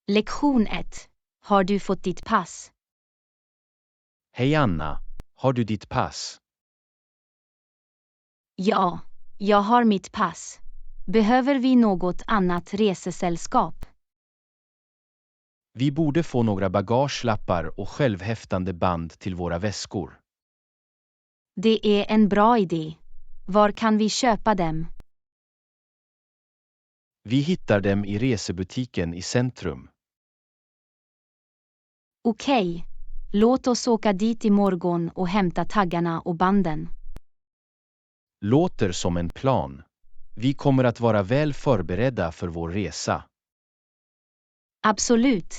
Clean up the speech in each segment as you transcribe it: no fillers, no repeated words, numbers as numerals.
Lektion 1. Har du fått ditt pass? Hej Anna, har du ditt pass? Ja, jag har mitt pass. Behöver vi något annat resesällskap? Vi borde få några bagagelappar och självhäftande band till våra väskor. Det är en bra idé. Var kan vi köpa dem? Vi hittar dem i resebutiken i centrum. Okej. Låt oss åka dit imorgon och hämta taggarna och banden. Låter som en plan. Vi kommer att vara väl förberedda för vår resa. Absolut.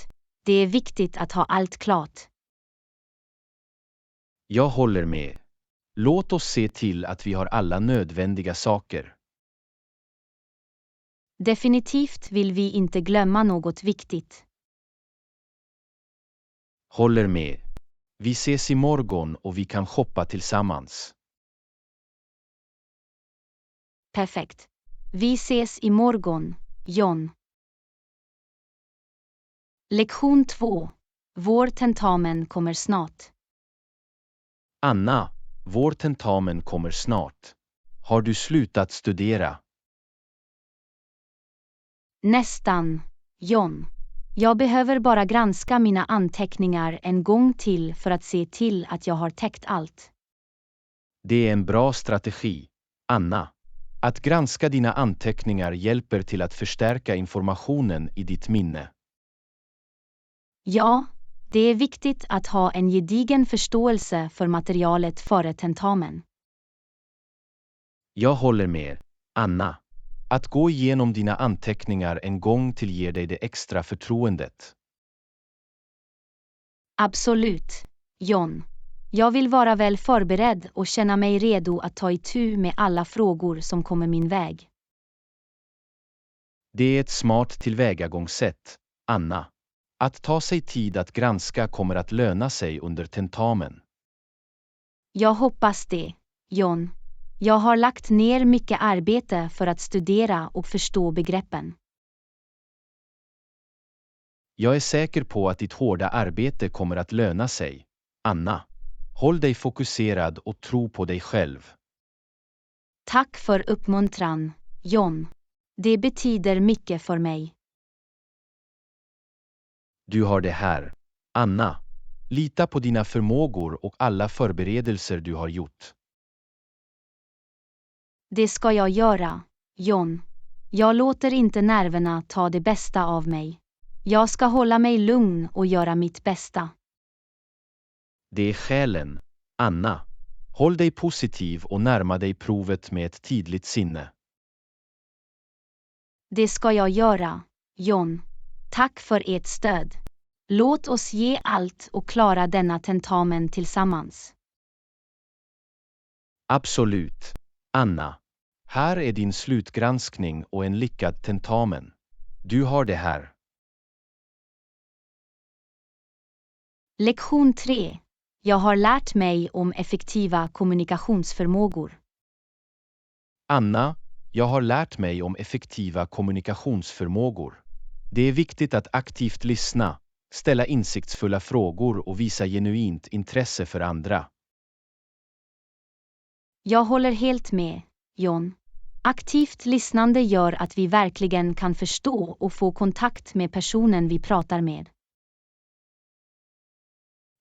Det är viktigt att ha allt klart. Jag håller med. Låt oss se till att vi har alla nödvändiga saker. Definitivt vill vi inte glömma något viktigt. Håller med. Vi ses imorgon och vi kan shoppa tillsammans. Perfekt. Vi ses imorgon, John. Lektion 2. Vår tentamen kommer snart. Anna, vår tentamen kommer snart. Har du slutat studera? Nästan, John. Jag behöver bara granska mina anteckningar en gång till för att se till att jag har täckt allt. Det är en bra strategi, Anna. Att granska dina anteckningar hjälper till att förstärka informationen i ditt minne. Ja, det är viktigt att ha en gedigen förståelse för materialet före tentamen. Jag håller med, Anna. Att gå igenom dina anteckningar en gång till ger dig det extra förtroendet. Absolut, John. Jag vill vara väl förberedd och känna mig redo att ta itu med alla frågor som kommer min väg. Det är ett smart tillvägagångssätt, Anna. Att ta sig tid att granska kommer att löna sig under tentamen. Jag hoppas det, John. Jag har lagt ner mycket arbete för att studera och förstå begreppen. Jag är säker på att ditt hårda arbete kommer att löna sig, Anna. Håll dig fokuserad och tro på dig själv. Tack för uppmuntran, John. Det betyder mycket för mig. Du har det här, Anna. Lita på dina förmågor och alla förberedelser du har gjort. Det ska jag göra, John. Jag låter inte nerverna ta det bästa av mig. Jag ska hålla mig lugn och göra mitt bästa. Det är skälen, Anna. Håll dig positiv och närma dig provet med ett tydligt sinne. Det ska jag göra, John. Tack för ert stöd. Låt oss ge allt och klara denna tentamen tillsammans. Absolut, Anna. Här är din slutgranskning och en lyckad tentamen. Du har det här. Lektion 3. Jag har lärt mig om effektiva kommunikationsförmågor. Anna, jag har lärt mig om effektiva kommunikationsförmågor. Det är viktigt att aktivt lyssna, ställa insiktsfulla frågor och visa genuint intresse för andra. Jag håller helt med, John. Aktivt lyssnande gör att vi verkligen kan förstå och få kontakt med personen vi pratar med.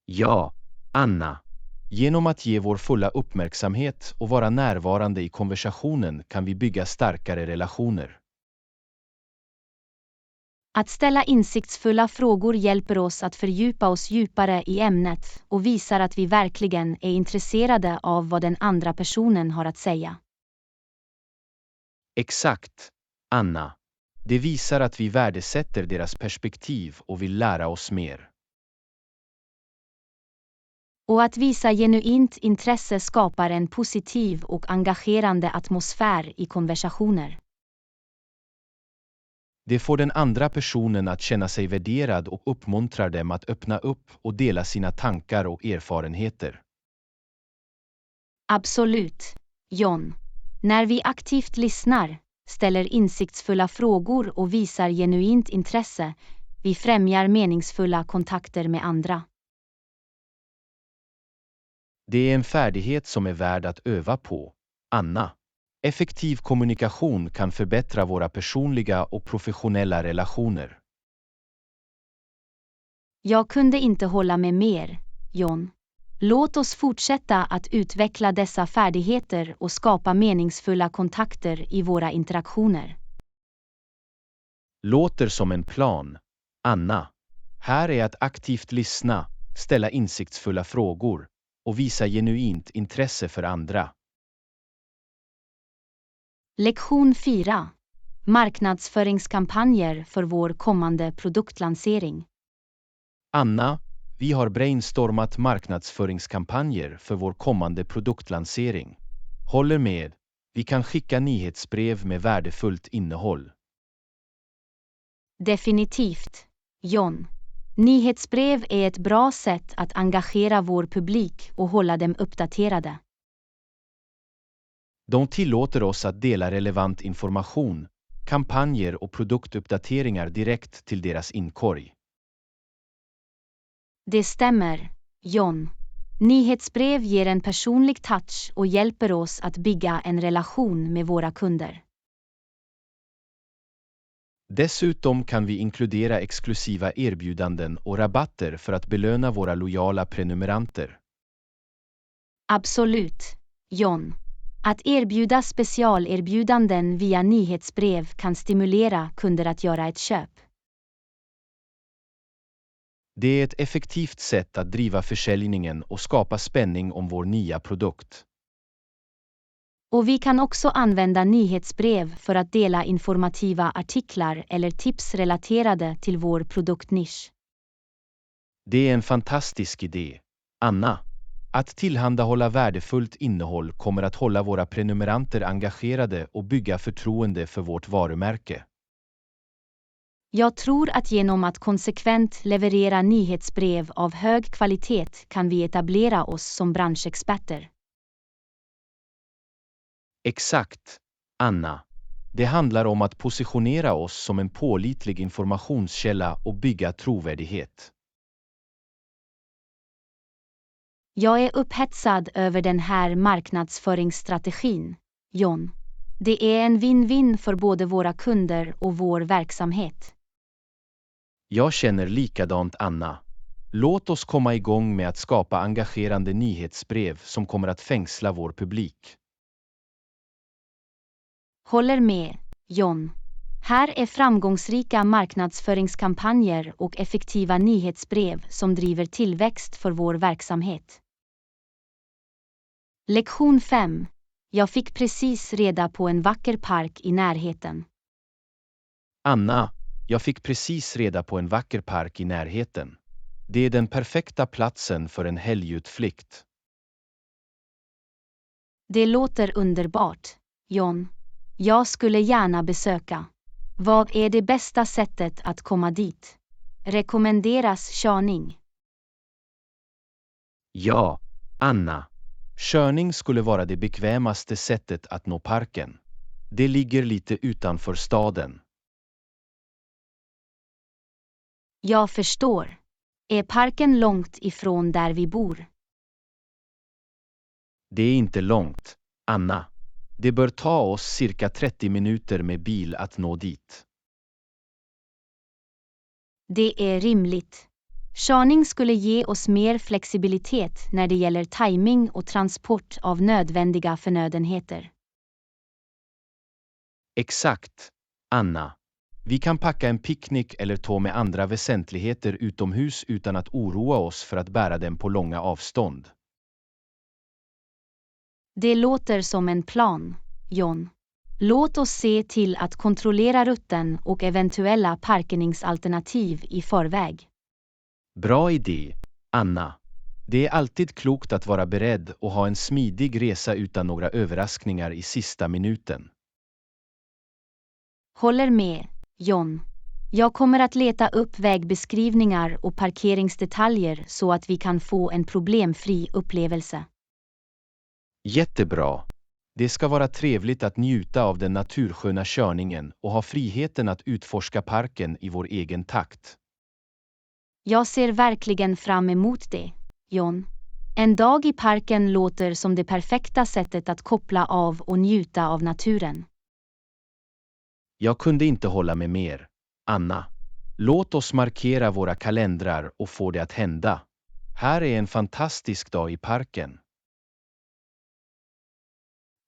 Ja, Anna. Genom att ge vår fulla uppmärksamhet och vara närvarande i konversationen kan vi bygga starkare relationer. Att ställa insiktsfulla frågor hjälper oss att fördjupa oss djupare i ämnet och visar att vi verkligen är intresserade av vad den andra personen har att säga. Exakt, Anna. Det visar att vi värdesätter deras perspektiv och vill lära oss mer. Och att visa genuint intresse skapar en positiv och engagerande atmosfär i konversationer. Det får den andra personen att känna sig värderad och uppmuntrar dem att öppna upp och dela sina tankar och erfarenheter. Absolut, John. När vi aktivt lyssnar, ställer insiktsfulla frågor och visar genuint intresse, Vi främjar meningsfulla kontakter med andra. Det är en färdighet som är värd att öva på, Anna. Effektiv kommunikation kan förbättra våra personliga och professionella relationer. Jag kunde inte hålla med mer, John. Låt oss fortsätta att utveckla dessa färdigheter och skapa meningsfulla kontakter i våra interaktioner. Låter som en plan, Anna. Här är att aktivt lyssna, ställa insiktsfulla frågor och visa genuint intresse för andra. Lektion 4. Marknadsföringskampanjer för vår kommande produktlansering. Anna, vi har brainstormat marknadsföringskampanjer för vår kommande produktlansering. Håller med, vi kan skicka nyhetsbrev med värdefullt innehåll. Definitivt, John. Nyhetsbrev är ett bra sätt att engagera vår publik och hålla dem uppdaterade. De tillåter oss att dela relevant information, kampanjer och produktuppdateringar direkt till deras inkorg. Det stämmer, John. Nyhetsbrev ger en personlig touch och hjälper oss att bygga en relation med våra kunder. Dessutom kan vi inkludera exklusiva erbjudanden och rabatter för att belöna våra lojala prenumeranter. Absolut, John. Att erbjuda specialerbjudanden via nyhetsbrev kan stimulera kunder att göra ett köp. Det är ett effektivt sätt att driva försäljningen och skapa spänning om vår nya produkt. Och vi kan också använda nyhetsbrev för att dela informativa artiklar eller tips relaterade till vår produktnisch. Det är en fantastisk idé, Anna. Att tillhandahålla värdefullt innehåll kommer att hålla våra prenumeranter engagerade och bygga förtroende för vårt varumärke. Jag tror att genom att konsekvent leverera nyhetsbrev av hög kvalitet kan vi etablera oss som branschexperter. Exakt, Anna. Det handlar om att positionera oss som en pålitlig informationskälla och bygga trovärdighet. Jag är upphetsad över den här marknadsföringsstrategin, John. Det är en win-win för både våra kunder och vår verksamhet. Jag känner likadant, Anna. Låt oss komma igång med att skapa engagerande nyhetsbrev som kommer att fängsla vår publik. Håller med, John. Här är framgångsrika marknadsföringskampanjer och effektiva nyhetsbrev som driver tillväxt för vår verksamhet. Lektion 5. Jag fick precis reda på en vacker park i närheten. Anna, jag fick precis reda på en vacker park i närheten. Det är den perfekta platsen för en helgutflykt. Det låter underbart, John. Jag skulle gärna besöka. Vad är det bästa sättet att komma dit? Rekommenderas körning? Ja, Anna. Körning skulle vara det bekvämaste sättet att nå parken. Det ligger lite utanför staden. Jag förstår. Är parken långt ifrån där vi bor? Det är inte långt, Anna. Det bör ta oss cirka 30 minuter med bil att nå dit. Det är rimligt. Körning skulle ge oss mer flexibilitet när det gäller timing och transport av nödvändiga förnödenheter. Exakt, Anna. Vi kan packa en picknick eller ta med andra väsentligheter utomhus utan att oroa oss för att bära dem på långa avstånd. Det låter som en plan, John. Låt oss se till att kontrollera rutten och eventuella parkeringsalternativ i förväg. Bra idé, Anna. Det är alltid klokt att vara beredd och ha en smidig resa utan några överraskningar i sista minuten. Håller med, John. Jag kommer att leta upp vägbeskrivningar och parkeringsdetaljer så att vi kan få en problemfri upplevelse. Jättebra. Det ska vara trevligt att njuta av den natursköna körningen och ha friheten att utforska parken i vår egen takt. Jag ser verkligen fram emot det, John. En dag i parken låter som det perfekta sättet att koppla av och njuta av naturen. Jag kunde inte hålla med mer. Anna, låt oss markera våra kalendrar och få det att hända. Här är en fantastisk dag i parken.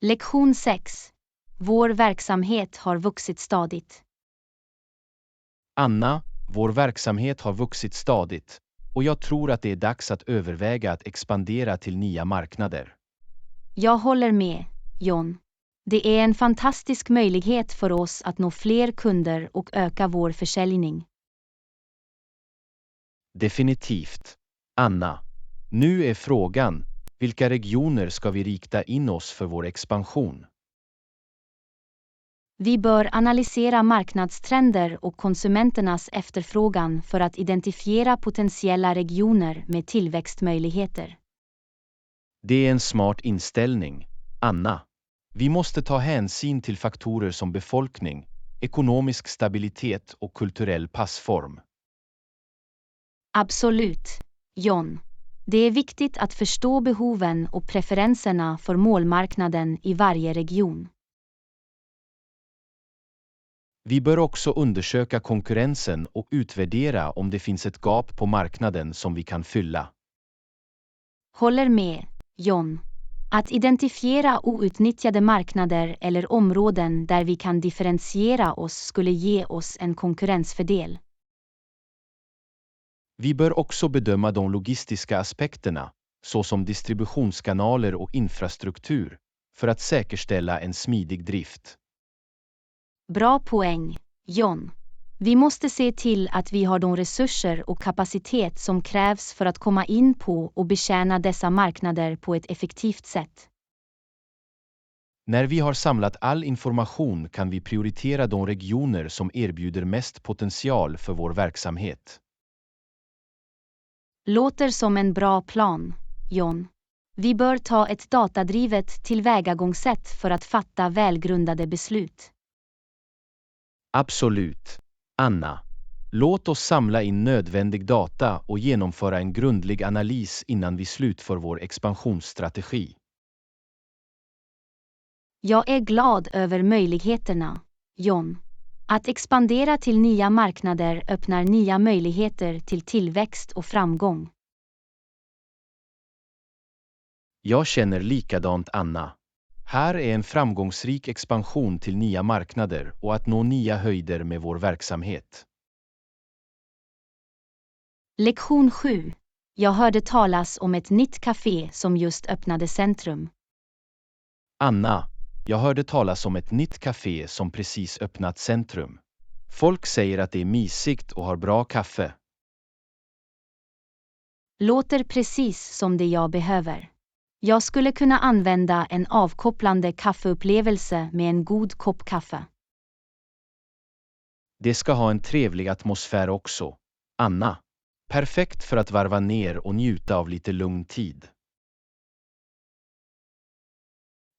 Lektion 6. Vår verksamhet har vuxit stadigt. Anna, vår verksamhet har vuxit stadigt och jag tror att det är dags att överväga att expandera till nya marknader. Jag håller med, John. Det är en fantastisk möjlighet för oss att nå fler kunder och öka vår försäljning. Definitivt. Anna, nu är frågan, vilka regioner ska vi rikta in oss för vår expansion? Vi bör analysera marknadstrender och konsumenternas efterfrågan för att identifiera potentiella regioner med tillväxtmöjligheter. Det är en smart inställning, Anna. Vi måste ta hänsyn till faktorer som befolkning, ekonomisk stabilitet och kulturell passform. Absolut, John. Det är viktigt att förstå behoven och preferenserna för målmarknaden i varje region. Vi bör också undersöka konkurrensen och utvärdera om det finns ett gap på marknaden som vi kan fylla. Håller med, John. Att identifiera outnyttjade marknader eller områden där vi kan differentiera oss skulle ge oss en konkurrensfördel. Vi bör också bedöma de logistiska aspekterna, såsom distributionskanaler och infrastruktur, för att säkerställa en smidig drift. Bra poäng, John. Vi måste se till att vi har de resurser och kapacitet som krävs för att komma in på och betjäna dessa marknader på ett effektivt sätt. När vi har samlat all information kan vi prioritera de regioner som erbjuder mest potential för vår verksamhet. Låter som en bra plan, John. Vi bör ta ett datadrivet tillvägagångssätt för att fatta välgrundade beslut. Absolut. Anna, låt oss samla in nödvändig data och genomföra en grundlig analys innan vi slutför vår expansionsstrategi. Jag är glad över möjligheterna, John. Att expandera till nya marknader öppnar nya möjligheter till tillväxt och framgång. Jag känner likadant, Anna. Här är en framgångsrik expansion till nya marknader och att nå nya höjder med vår verksamhet. Lektion 7. Jag hörde talas om ett nytt café som just öppnade centrum. Anna, jag hörde talas om ett nytt café som precis öppnat centrum. Folk säger att det är mysigt och har bra kaffe. Låter precis som det jag behöver. Jag skulle kunna använda en avkopplande kaffeupplevelse med en god kopp kaffe. Det ska ha en trevlig atmosfär också, Anna. Perfekt för att varva ner och njuta av lite lugn tid.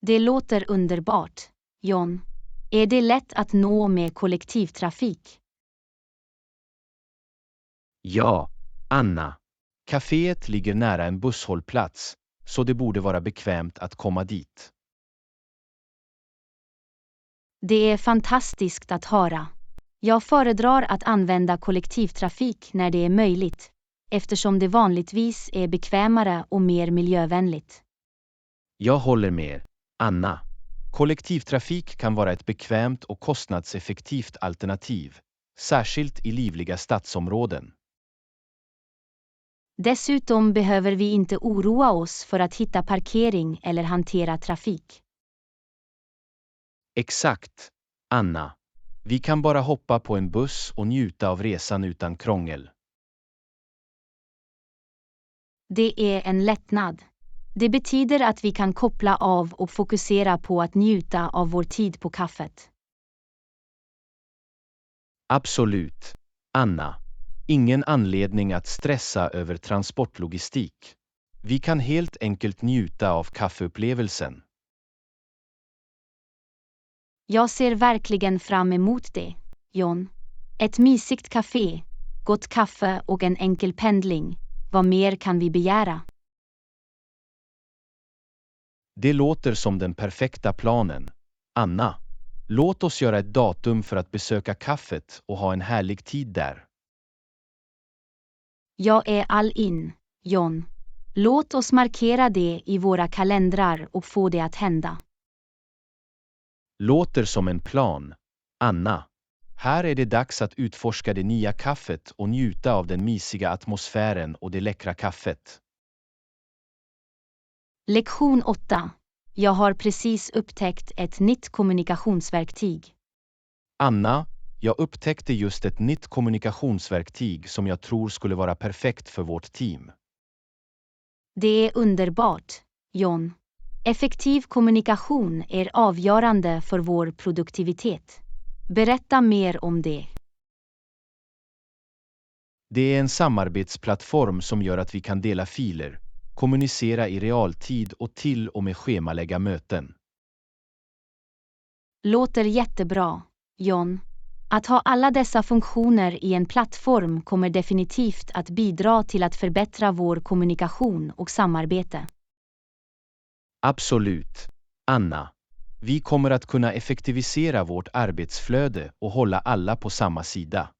Det låter underbart, John. Är det lätt att nå med kollektivtrafik? Ja, Anna. Caféet ligger nära en busshållplats, så det borde vara bekvämt att komma dit. Det är fantastiskt att höra. Jag föredrar att använda kollektivtrafik när det är möjligt, eftersom det vanligtvis är bekvämare och mer miljövänligt. Jag håller med, Anna. Kollektivtrafik kan vara ett bekvämt och kostnadseffektivt alternativ, särskilt i livliga stadsområden. Dessutom behöver vi inte oroa oss för att hitta parkering eller hantera trafik. Exakt, Anna. Vi kan bara hoppa på en buss och njuta av resan utan krångel. Det är en lättnad. Det betyder att vi kan koppla av och fokusera på att njuta av vår tid på kaffet. Absolut, Anna. Ingen anledning att stressa över transportlogistik. Vi kan helt enkelt njuta av kaffeupplevelsen. Jag ser verkligen fram emot det, John. Ett mysigt café, gott kaffe och en enkel pendling. Vad mer kan vi begära? Det låter som den perfekta planen. Anna, låt oss göra ett datum för att besöka kaffet och ha en härlig tid där. Jag är all in, John. Låt oss markera det i våra kalendrar och få det att hända. Låter som en plan. Anna, här är det dags att utforska det nya kaffet och njuta av den mysiga atmosfären och det läckra kaffet. Lektion 8. Jag har precis upptäckt ett nytt kommunikationsverktyg. Anna, jag upptäckte just ett nytt kommunikationsverktyg som jag tror skulle vara perfekt för vårt team. Det är underbart, John. Effektiv kommunikation är avgörande för vår produktivitet. Berätta mer om det. Det är en samarbetsplattform som gör att vi kan dela filer, kommunicera i realtid och till och med schemalägga möten. Låter jättebra, John. Att ha alla dessa funktioner i en plattform kommer definitivt att bidra till att förbättra vår kommunikation och samarbete. Absolut. Anna, vi kommer att kunna effektivisera vårt arbetsflöde och hålla alla på samma sida.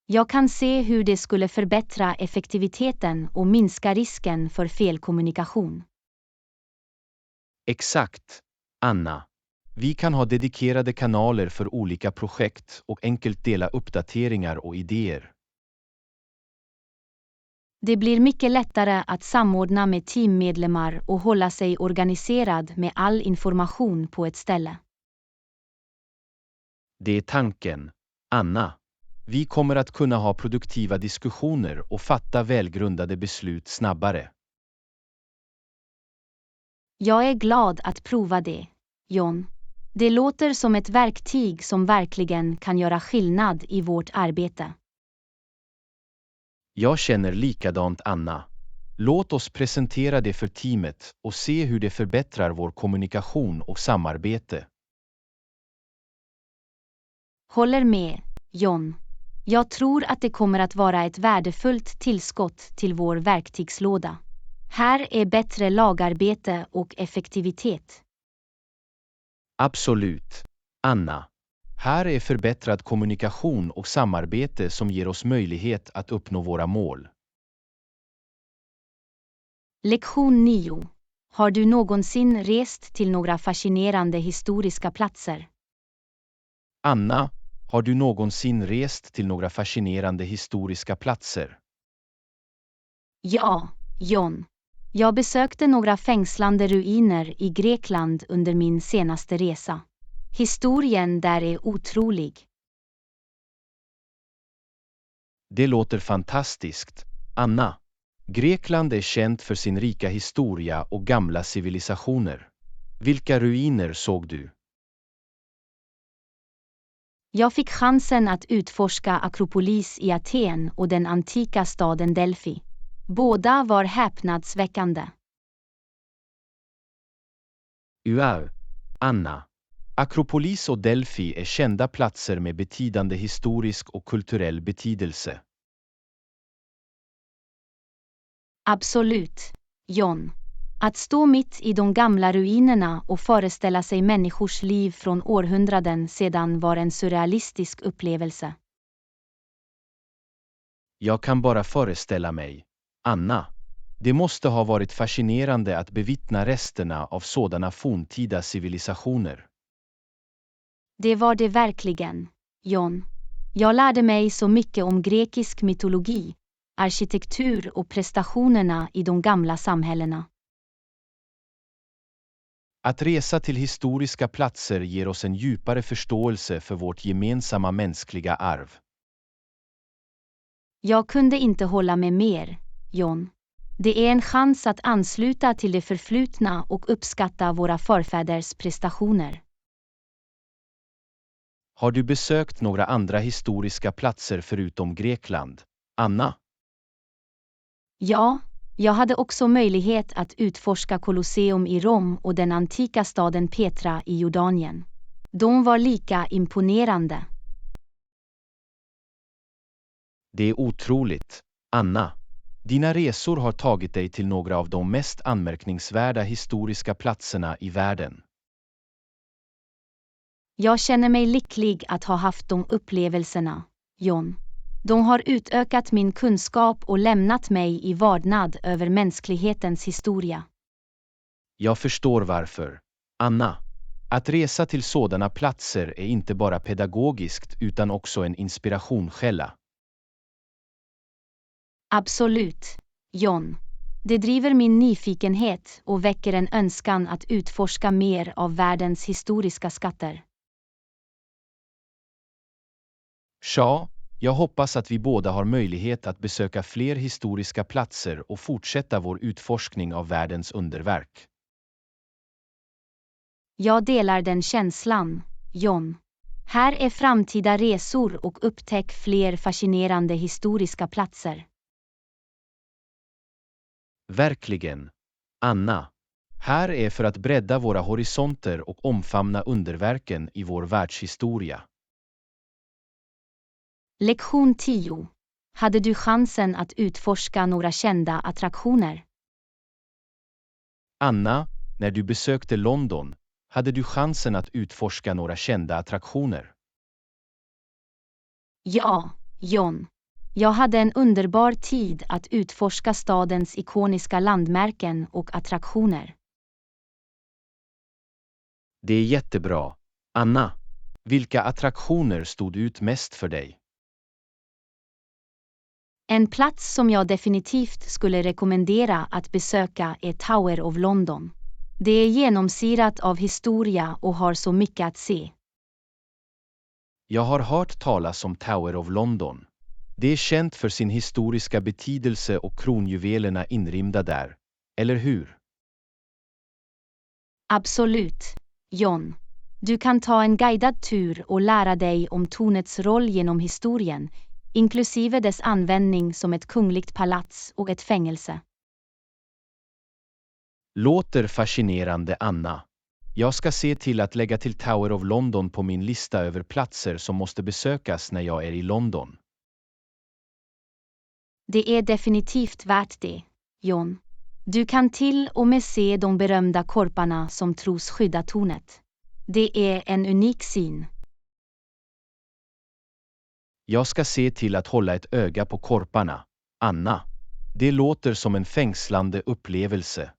Jag kan se hur det skulle förbättra effektiviteten och minska risken för felkommunikation. Exakt, Anna. Vi kan ha dedikerade kanaler för olika projekt och enkelt dela uppdateringar och idéer. Det blir mycket lättare att samordna med teammedlemmar och hålla sig organiserad med all information på ett ställe. Det är tanken, Anna. Vi kommer att kunna ha produktiva diskussioner och fatta välgrundade beslut snabbare. Jag är glad att prova det, John. Det låter som ett verktyg som verkligen kan göra skillnad i vårt arbete. Jag känner likadant, Anna. Låt oss presentera det för teamet och se hur det förbättrar vår kommunikation och samarbete. Håller med, John. Jag tror att det kommer att vara ett värdefullt tillskott till vår verktygslåda. Här är bättre lagarbete och effektivitet. Absolut, Anna. Här är förbättrad kommunikation och samarbete som ger oss möjlighet att uppnå våra mål. Lektion 9. Har du någonsin rest till några fascinerande historiska platser? Anna, har du någonsin rest till några fascinerande historiska platser? Ja, John. Jag besökte några fängslande ruiner i Grekland under min senaste resa. Historien där är otrolig. Det låter fantastiskt, Anna. Grekland är känt för sin rika historia och gamla civilisationer. Vilka ruiner såg du? Jag fick chansen att utforska Akropolis i Aten och den antika staden Delphi. Båda var häpnadsväckande. Wow, Anna. Akropolis och Delphi är kända platser med betydande historisk och kulturell betydelse. Absolut, John. Att stå mitt i de gamla ruinerna och föreställa sig människors liv från århundraden sedan var en surrealistisk upplevelse. Jag kan bara föreställa mig, Anna. Det måste ha varit fascinerande att bevittna resterna av sådana forntida civilisationer. Det var det verkligen, John. Jag lärde mig så mycket om grekisk mytologi, arkitektur och prestationerna i de gamla samhällena. Att resa till historiska platser ger oss en djupare förståelse för vårt gemensamma mänskliga arv. Jag kunde inte hålla med mer, John. Det är en chans att ansluta till det förflutna och uppskatta våra förfäders prestationer. Har du besökt några andra historiska platser förutom Grekland, Anna? Ja, jag hade också möjlighet att utforska Colosseum i Rom och den antika staden Petra i Jordanien. De var lika imponerande. Det är otroligt, Anna. Dina resor har tagit dig till några av de mest anmärkningsvärda historiska platserna i världen. Jag känner mig lycklig att ha haft de upplevelserna, John. De har utökat min kunskap och lämnat mig i vardnad över mänsklighetens historia. Jag förstår varför. Anna, att resa till sådana platser är inte bara pedagogiskt utan också en inspirationskälla. Absolut, John. Det driver min nyfikenhet och väcker en önskan att utforska mer av världens historiska skatter. Ja, jag hoppas att vi båda har möjlighet att besöka fler historiska platser och fortsätta vår utforskning av världens underverk. Jag delar den känslan, John. Här är framtida resor och upptäck fler fascinerande historiska platser. Verkligen. Anna, här är för att bredda våra horisonter och omfamna underverken i vår världshistoria. Lektion 10. Hade du chansen att utforska några kända attraktioner? Anna, när du besökte London, hade du chansen att utforska några kända attraktioner? Ja, John. Jag hade en underbar tid att utforska stadens ikoniska landmärken och attraktioner. Det är jättebra. Anna, vilka attraktioner stod ut mest för dig? En plats som jag definitivt skulle rekommendera att besöka är Tower of London. Det är genomsyrat av historia och har så mycket att se. Jag har hört talas om Tower of London. Det är känt för sin historiska betydelse och kronjuvelerna inrymda där, eller hur? Absolut, John. Du kan ta en guidad tur och lära dig om tornets roll genom historien, inklusive dess användning som ett kungligt palats och ett fängelse. Låter fascinerande, Anna. Jag ska se till att lägga till Tower of London på min lista över platser som måste besökas när jag är i London. Det är definitivt värt det, John. Du kan till och med se de berömda korparna som tros skydda tornet. Det är en unik syn. Jag ska se till att hålla ett öga på korparna, Anna. Det låter som en fängslande upplevelse.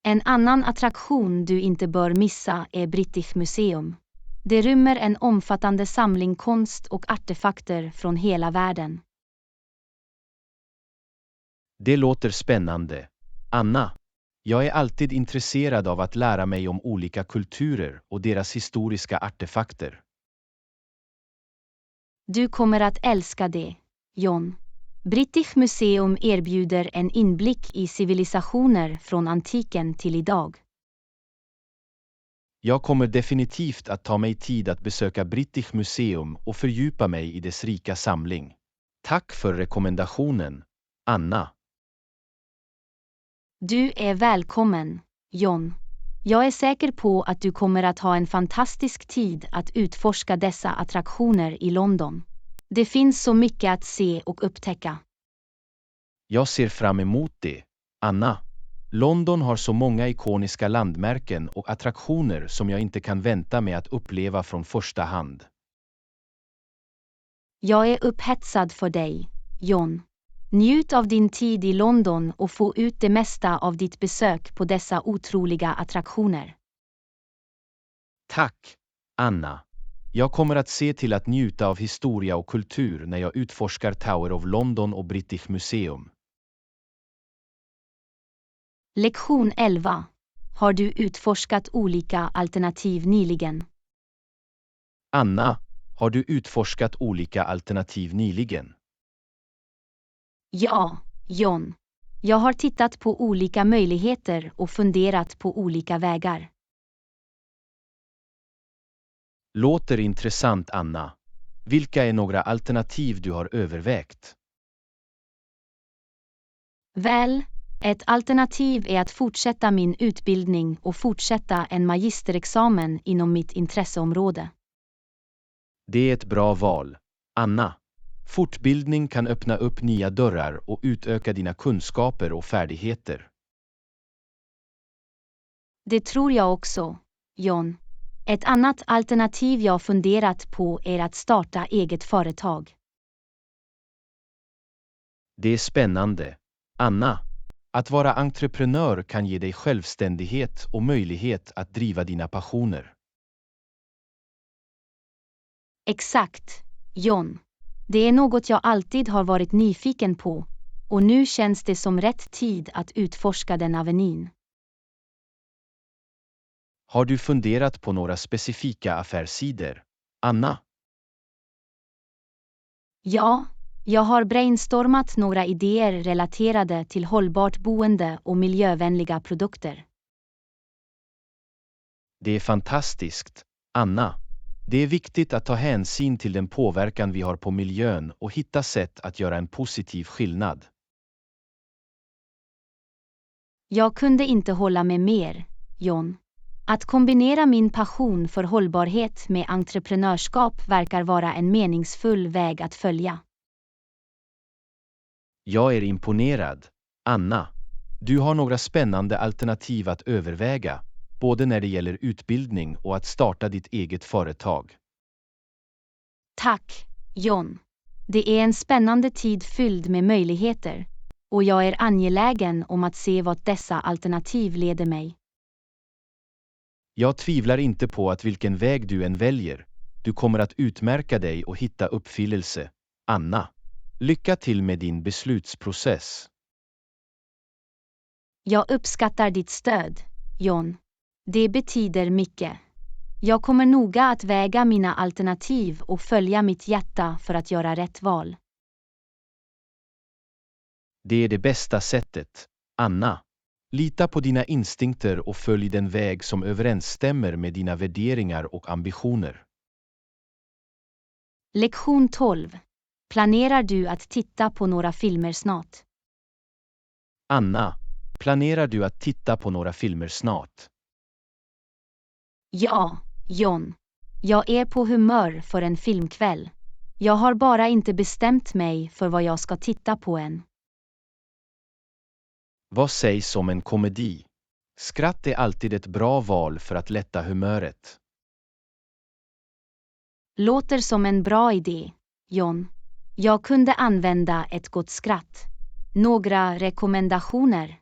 En annan attraktion du inte bör missa är British Museum. Det rymmer en omfattande samling konst och artefakter från hela världen. Det låter spännande. Anna, jag är alltid intresserad av att lära mig om olika kulturer och deras historiska artefakter. Du kommer att älska det, John. British Museum erbjuder en inblick i civilisationer från antiken till idag. Jag kommer definitivt att ta mig tid att besöka British Museum och fördjupa mig i dess rika samling. Tack för rekommendationen, Anna. Du är välkommen, John. Jag är säker på att du kommer att ha en fantastisk tid att utforska dessa attraktioner i London. Det finns så mycket att se och upptäcka. Jag ser fram emot det, Anna. London har så många ikoniska landmärken och attraktioner som jag inte kan vänta med att uppleva från första hand. Jag är upphetsad för dig, John. Njut av din tid i London och få ut det mesta av ditt besök på dessa otroliga attraktioner. Tack, Anna. Jag kommer att se till att njuta av historia och kultur när jag utforskar Tower of London och British Museum. Lektion 11. Har du utforskat olika alternativ nyligen? Anna, har du utforskat olika alternativ nyligen? Ja, John. Jag har tittat på olika möjligheter och funderat på olika vägar. Låter intressant, Anna. Vilka är några alternativ du har övervägt? Väl, ett alternativ är att fortsätta min utbildning och fortsätta en magisterexamen inom mitt intresseområde. Det är ett bra val. Anna, fortbildning kan öppna upp nya dörrar och utöka dina kunskaper och färdigheter. Det tror jag också, John. Ett annat alternativ jag funderat på är att starta eget företag. Det är spännande. Anna, att vara entreprenör kan ge dig självständighet och möjlighet att driva dina passioner. Exakt, John. Det är något jag alltid har varit nyfiken på, och nu känns det som rätt tid att utforska den avenyn. Har du funderat på några specifika affärsidor, Anna? Ja, jag har brainstormat några idéer relaterade till hållbart boende och miljövänliga produkter. Det är fantastiskt, Anna. Det är viktigt att ta hänsyn till den påverkan vi har på miljön och hitta sätt att göra en positiv skillnad. Jag kunde inte hålla med mer, John. Att kombinera min passion för hållbarhet med entreprenörskap verkar vara en meningsfull väg att följa. Jag är imponerad, Anna. Du har några spännande alternativ att överväga, både när det gäller utbildning och att starta ditt eget företag. Tack, John. Det är en spännande tid fylld med möjligheter, och jag är angelägen om att se vart dessa alternativ leder mig. Jag tvivlar inte på att vilken väg du än väljer, du kommer att utmärka dig och hitta uppfyllelse, Anna. Lycka till med din beslutsprocess. Jag uppskattar ditt stöd, John. Det betyder mycket. Jag kommer noga att väga mina alternativ och följa mitt hjärta för att göra rätt val. Det är det bästa sättet, Anna. Lita på dina instinkter och följ den väg som överensstämmer med dina värderingar och ambitioner. Lektion 12. Planerar du att titta på några filmer snart? Anna, planerar du att titta på några filmer snart? Ja, John. Jag är på humör för en filmkväll. Jag har bara inte bestämt mig för vad jag ska titta på än. Vad sägs om en komedi? Skratt är alltid ett bra val för att lätta humöret. Låter som en bra idé, John. Jag kunde använda ett gott skratt. Några rekommendationer?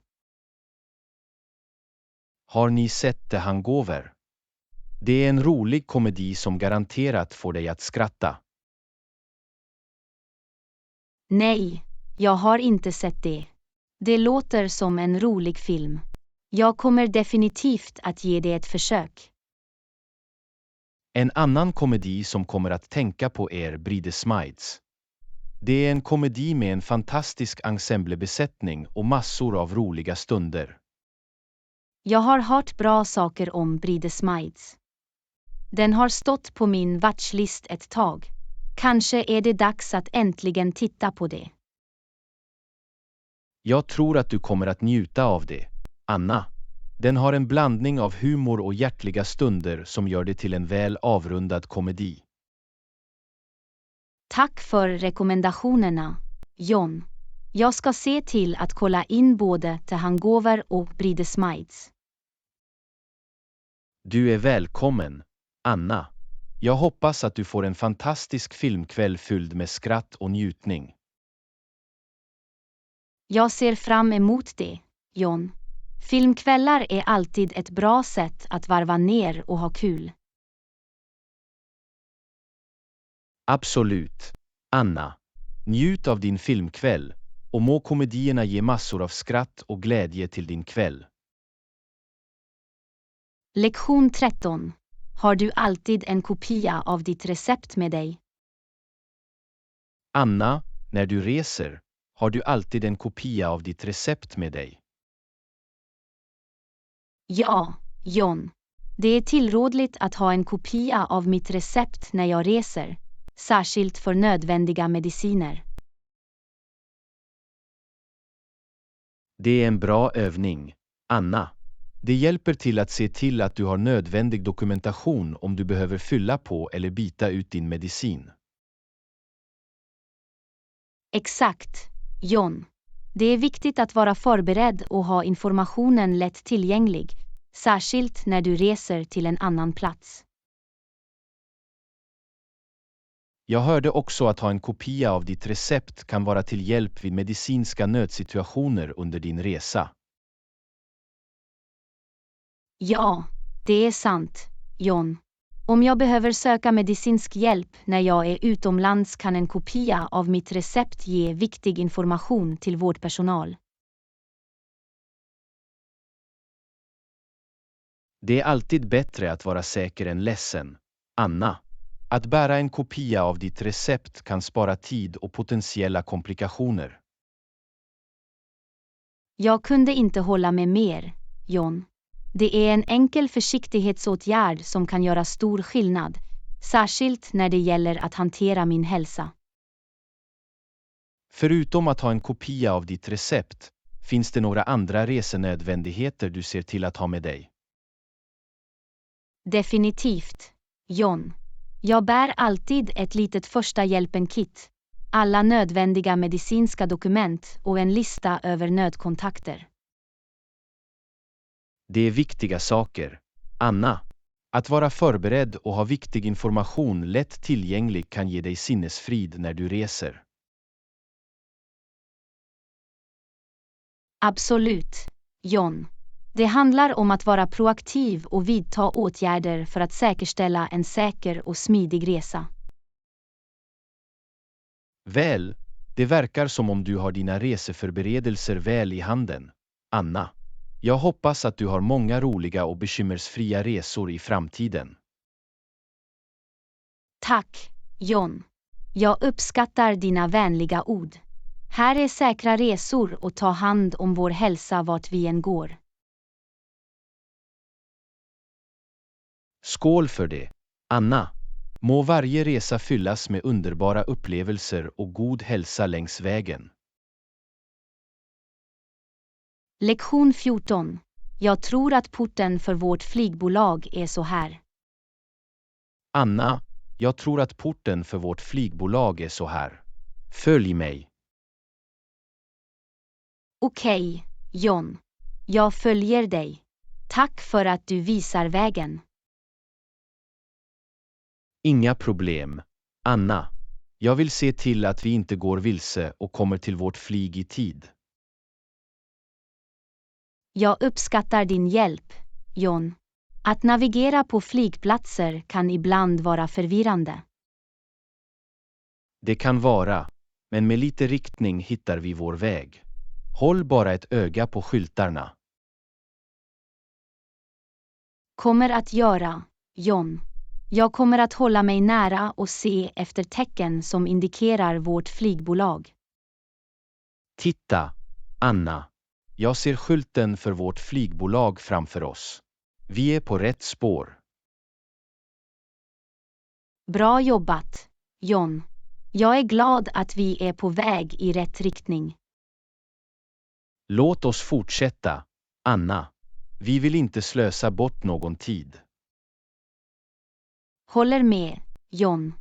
Har ni sett The Hangover? Det är en rolig komedi som garanterat får dig att skratta. Nej, jag har inte sett det. Det låter som en rolig film. Jag kommer definitivt att ge det ett försök. En annan komedi som kommer att tänka på är Bridesmaids. Det är en komedi med en fantastisk ensemblebesättning och massor av roliga stunder. Jag har hört bra saker om Bridesmaids. Den har stått på min watchlist ett tag. Kanske är det dags att äntligen titta på det. Jag tror att du kommer att njuta av det, Anna. Den har en blandning av humor och hjärtliga stunder som gör det till en väl avrundad komedi. Tack för rekommendationerna, John. Jag ska se till att kolla in både The Hangover och Bridesmaids. Du är välkommen, Anna. Jag hoppas att du får en fantastisk filmkväll fylld med skratt och njutning. Jag ser fram emot det, John. Filmkvällar är alltid ett bra sätt att varva ner och ha kul. Absolut, Anna. Njut av din filmkväll och må komedierna ge massor av skratt och glädje till din kväll. Lektion 13. Har du alltid en kopia av ditt recept med dig? Anna, när du reser, har du alltid en kopia av ditt recept med dig? Ja, John. Det är tillrådligt att ha en kopia av mitt recept när jag reser, särskilt för nödvändiga mediciner. Det är en bra övning, Anna. Det hjälper till att se till att du har nödvändig dokumentation om du behöver fylla på eller byta ut din medicin. Exakt, John. Det är viktigt att vara förberedd och ha informationen lätt tillgänglig, särskilt när du reser till en annan plats. Jag hörde också att ha en kopia av ditt recept kan vara till hjälp vid medicinska nödsituationer under din resa. Ja, det är sant, John. Om jag behöver söka medicinsk hjälp när jag är utomlands kan en kopia av mitt recept ge viktig information till vårdpersonal. Det är alltid bättre att vara säker än ledsen, Anna. Att bära en kopia av ditt recept kan spara tid och potentiella komplikationer. Jag kunde inte hålla med mer, John. Det är en enkel försiktighetsåtgärd som kan göra stor skillnad, särskilt när det gäller att hantera min hälsa. Förutom att ha en kopia av ditt recept, finns det några andra resenödvändigheter du ser till att ha med dig? Definitivt, John. Jag bär alltid ett litet första hjälpen-kit, alla nödvändiga medicinska dokument och en lista över nödkontakter. Det är viktiga saker, Anna. Att vara förberedd och ha viktig information lätt tillgänglig kan ge dig sinnesfrid när du reser. Absolut, John. Det handlar om att vara proaktiv och vidta åtgärder för att säkerställa en säker och smidig resa. Väl, det verkar som om du har dina reseförberedelser väl i handen, Anna. Jag hoppas att du har många roliga och bekymmersfria resor i framtiden. Tack, John. Jag uppskattar dina vänliga ord. Här är säkra resor och ta hand om vår hälsa vart vi än går. Skål för det, Anna. Må varje resa fyllas med underbara upplevelser och god hälsa längs vägen. Lektion 14. Jag tror att porten för vårt flygbolag är så här. Anna, jag tror att porten för vårt flygbolag är så här. Följ mig. Okej, John. Jag följer dig. Tack för att du visar vägen. Inga problem, Anna. Jag vill se till att vi inte går vilse och kommer till vårt flyg i tid. Jag uppskattar din hjälp, John. Att navigera på flygplatser kan ibland vara förvirrande. Det kan vara, men med lite riktning hittar vi vår väg. Håll bara ett öga på skyltarna. Kommer att göra, John. Jag kommer att hålla mig nära och se efter tecken som indikerar vårt flygbolag. Titta, Anna. Jag ser skylten för vårt flygbolag framför oss. Vi är på rätt spår. Bra jobbat, John. Jag är glad att vi är på väg i rätt riktning. Låt oss fortsätta, Anna. Vi vill inte slösa bort någon tid. Håller med, John.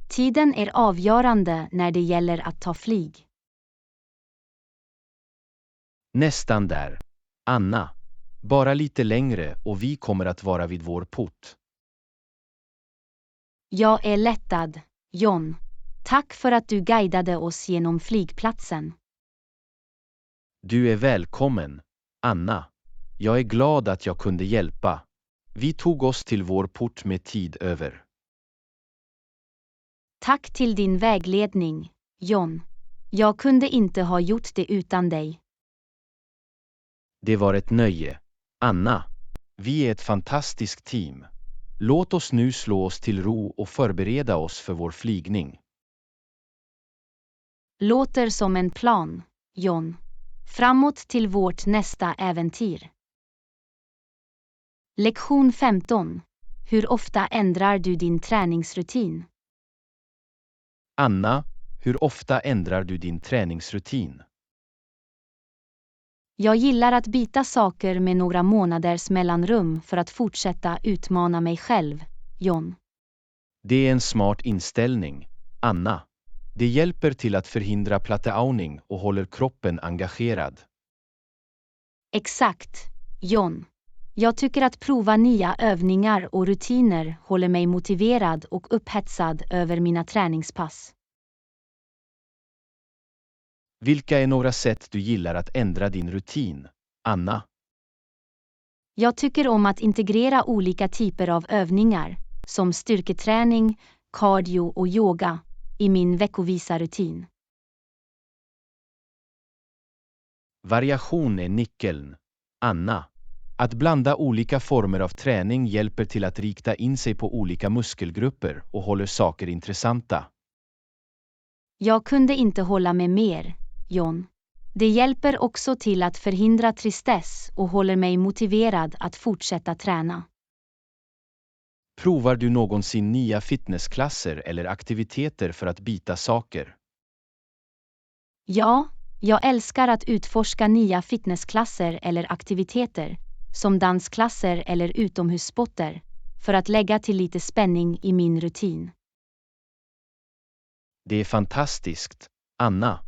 Tiden är avgörande när det gäller att ta flyg. Nästan där, Anna. Bara lite längre och vi kommer att vara vid vår port. Jag är lättad, John. Tack för att du guidade oss genom flygplatsen. Du är välkommen, Anna. Jag är glad att jag kunde hjälpa. Vi tog oss till vår port med tid över. Tack till din vägledning, John. Jag kunde inte ha gjort det utan dig. Det var ett nöje, Anna. Vi är ett fantastiskt team. Låt oss nu slå oss till ro och förbereda oss för vår flygning. Låter som en plan, John. Framåt till vårt nästa äventyr. Lektion 15. Hur ofta ändrar du din träningsrutin? Anna, hur ofta ändrar du din träningsrutin? Jag gillar att byta saker med några månaders mellanrum för att fortsätta utmana mig själv, John. Det är en smart inställning, Anna. Det hjälper till att förhindra platteauning och håller kroppen engagerad. Exakt, John. Jag tycker att prova nya övningar och rutiner håller mig motiverad och upphetsad över mina träningspass. Vilka är några sätt du gillar att ändra din rutin, Anna? Jag tycker om att integrera olika typer av övningar, som styrketräning, cardio och yoga, i min veckovisa rutin. Variation är nyckeln, Anna. Att blanda olika former av träning hjälper till att rikta in sig på olika muskelgrupper och håller saker intressanta. Jag kunde inte hålla med mer, John. Det hjälper också till att förhindra tristess och håller mig motiverad att fortsätta träna. Provar du någonsin nya fitnessklasser eller aktiviteter för att byta saker? Ja, jag älskar att utforska nya fitnessklasser eller aktiviteter, som dansklasser eller utomhussporter, för att lägga till lite spänning i min rutin. Det är fantastiskt, Anna.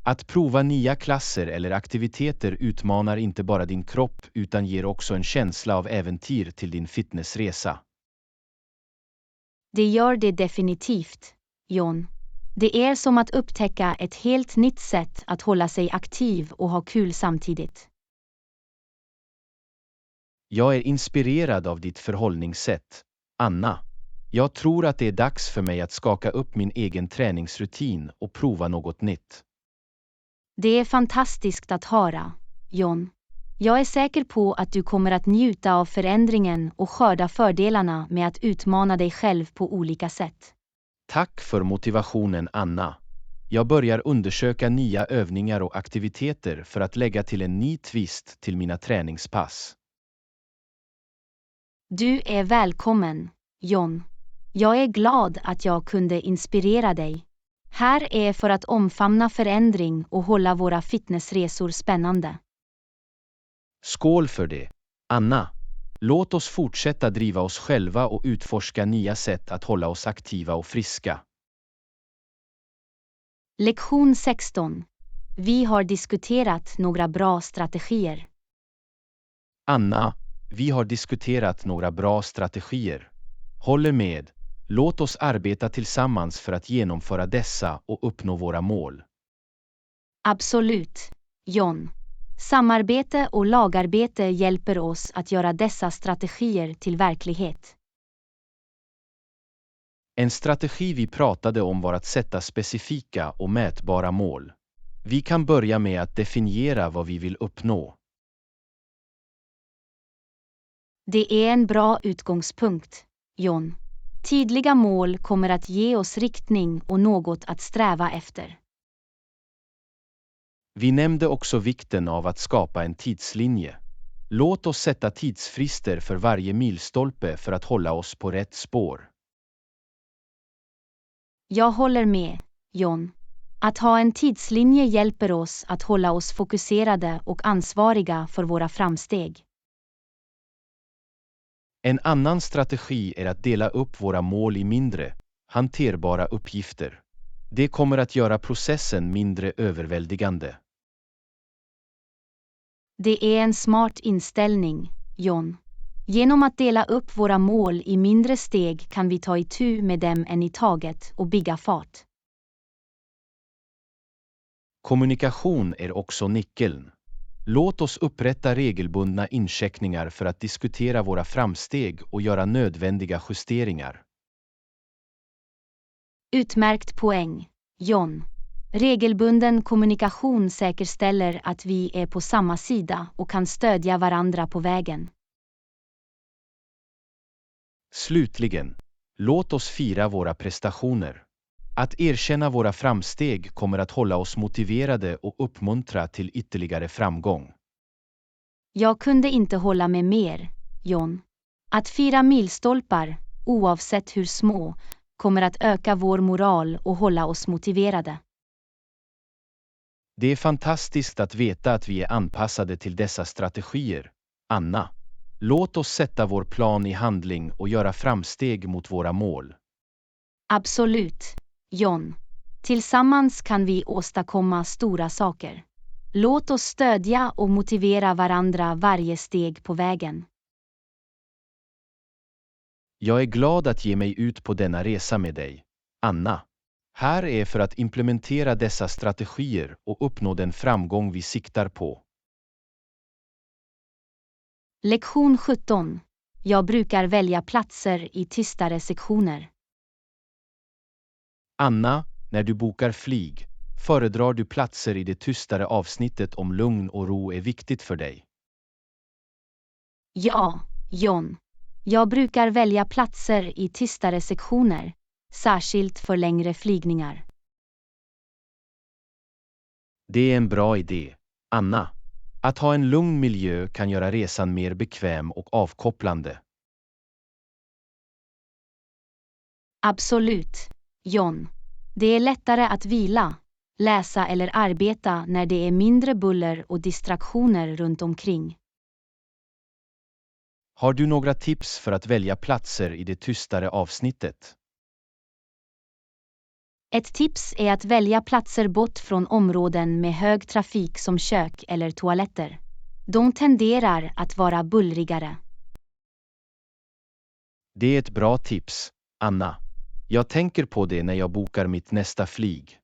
Att prova nya klasser eller aktiviteter utmanar inte bara din kropp utan ger också en känsla av äventyr till din fitnessresa. Det gör det definitivt, John. Det är som att upptäcka ett helt nytt sätt att hålla sig aktiv och ha kul samtidigt. Jag är inspirerad av ditt förhållningssätt, Anna. Jag tror att det är dags för mig att skaka upp min egen träningsrutin och prova något nytt. Det är fantastiskt att höra, John. Jag är säker på att du kommer att njuta av förändringen och skörda fördelarna med att utmana dig själv på olika sätt. Tack för motivationen, Anna. Jag börjar undersöka nya övningar och aktiviteter för att lägga till en ny twist till mina träningspass. Du är välkommen, John. Jag är glad att jag kunde inspirera dig. Här är för att omfamna förändring och hålla våra fitnessresor spännande. Skål för det, Anna. Låt oss fortsätta driva oss själva och utforska nya sätt att hålla oss aktiva och friska. Lektion 16. Vi har diskuterat några bra strategier. Anna, vi har diskuterat några bra strategier. Håller med. Låt oss arbeta tillsammans för att genomföra dessa och uppnå våra mål. Absolut, John. Samarbete och lagarbete hjälper oss att göra dessa strategier till verklighet. En strategi vi pratade om var att sätta specifika och mätbara mål. Vi kan börja med att definiera vad vi vill uppnå. Det är en bra utgångspunkt, John. Tydliga mål kommer att ge oss riktning och något att sträva efter. Vi nämnde också vikten av att skapa en tidslinje. Låt oss sätta tidsfrister för varje milstolpe för att hålla oss på rätt spår. Jag håller med, John. Att ha en tidslinje hjälper oss att hålla oss fokuserade och ansvariga för våra framsteg. En annan strategi är att dela upp våra mål i mindre, hanterbara uppgifter. Det kommer att göra processen mindre överväldigande. Det är en smart inställning, John. Genom att dela upp våra mål i mindre steg kan vi ta itu med dem en i taget och bygga fart. Kommunikation är också nyckeln. Låt oss upprätta regelbundna incheckningar för att diskutera våra framsteg och göra nödvändiga justeringar. Utmärkt poäng, John. Regelbunden kommunikation säkerställer att vi är på samma sida och kan stödja varandra på vägen. Slutligen, låt oss fira våra prestationer. Att erkänna våra framsteg kommer att hålla oss motiverade och uppmuntra till ytterligare framgång. Jag kunde inte hålla med mer, John. Att fira milstolpar, oavsett hur små, kommer att öka vår moral och hålla oss motiverade. Det är fantastiskt att veta att vi är anpassade till dessa strategier, Anna. Låt oss sätta vår plan i handling och göra framsteg mot våra mål. Absolut, John. Tillsammans kan vi åstadkomma stora saker. Låt oss stödja och motivera varandra varje steg på vägen. Jag är glad att ge mig ut på denna resa med dig, Anna. Här är för att implementera dessa strategier och uppnå den framgång vi siktar på. Lektion 17. Jag brukar välja platser i tystare sektioner. Anna, när du bokar flyg, föredrar du platser i det tystare avsnittet om lugn och ro är viktigt för dig? Ja, John. Jag brukar välja platser i tystare sektioner, särskilt för längre flygningar. Det är en bra idé, Anna. Att ha en lugn miljö kan göra resan mer bekväm och avkopplande. Absolut, John. Det är lättare att vila, läsa eller arbeta när det är mindre buller och distraktioner runt omkring. Har du några tips för att välja platser i det tystare avsnittet? Ett tips är att välja platser bort från områden med hög trafik som kök eller toaletter. De tenderar att vara bullrigare. Det är ett bra tips, Anna. Jag tänker på det när jag bokar mitt nästa flyg.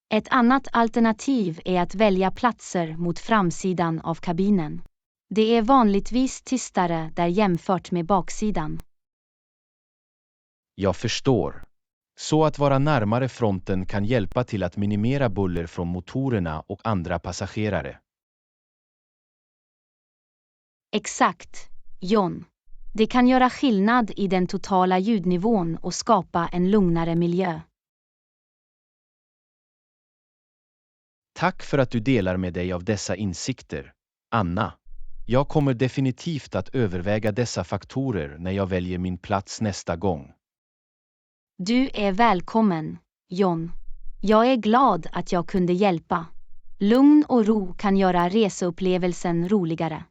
Ett annat alternativ är att välja platser mot framsidan av kabinen. Det är vanligtvis tystare där jämfört med baksidan. Jag förstår. Så att vara närmare fronten kan hjälpa till att minimera buller från motorerna och andra passagerare. Exakt, John. Det kan göra skillnad i den totala ljudnivån och skapa en lugnare miljö. Tack för att du delar med dig av dessa insikter, Anna. Jag kommer definitivt att överväga dessa faktorer när jag väljer min plats nästa gång. Du är välkommen, John. Jag är glad att jag kunde hjälpa. Lugn och ro kan göra reseupplevelsen roligare.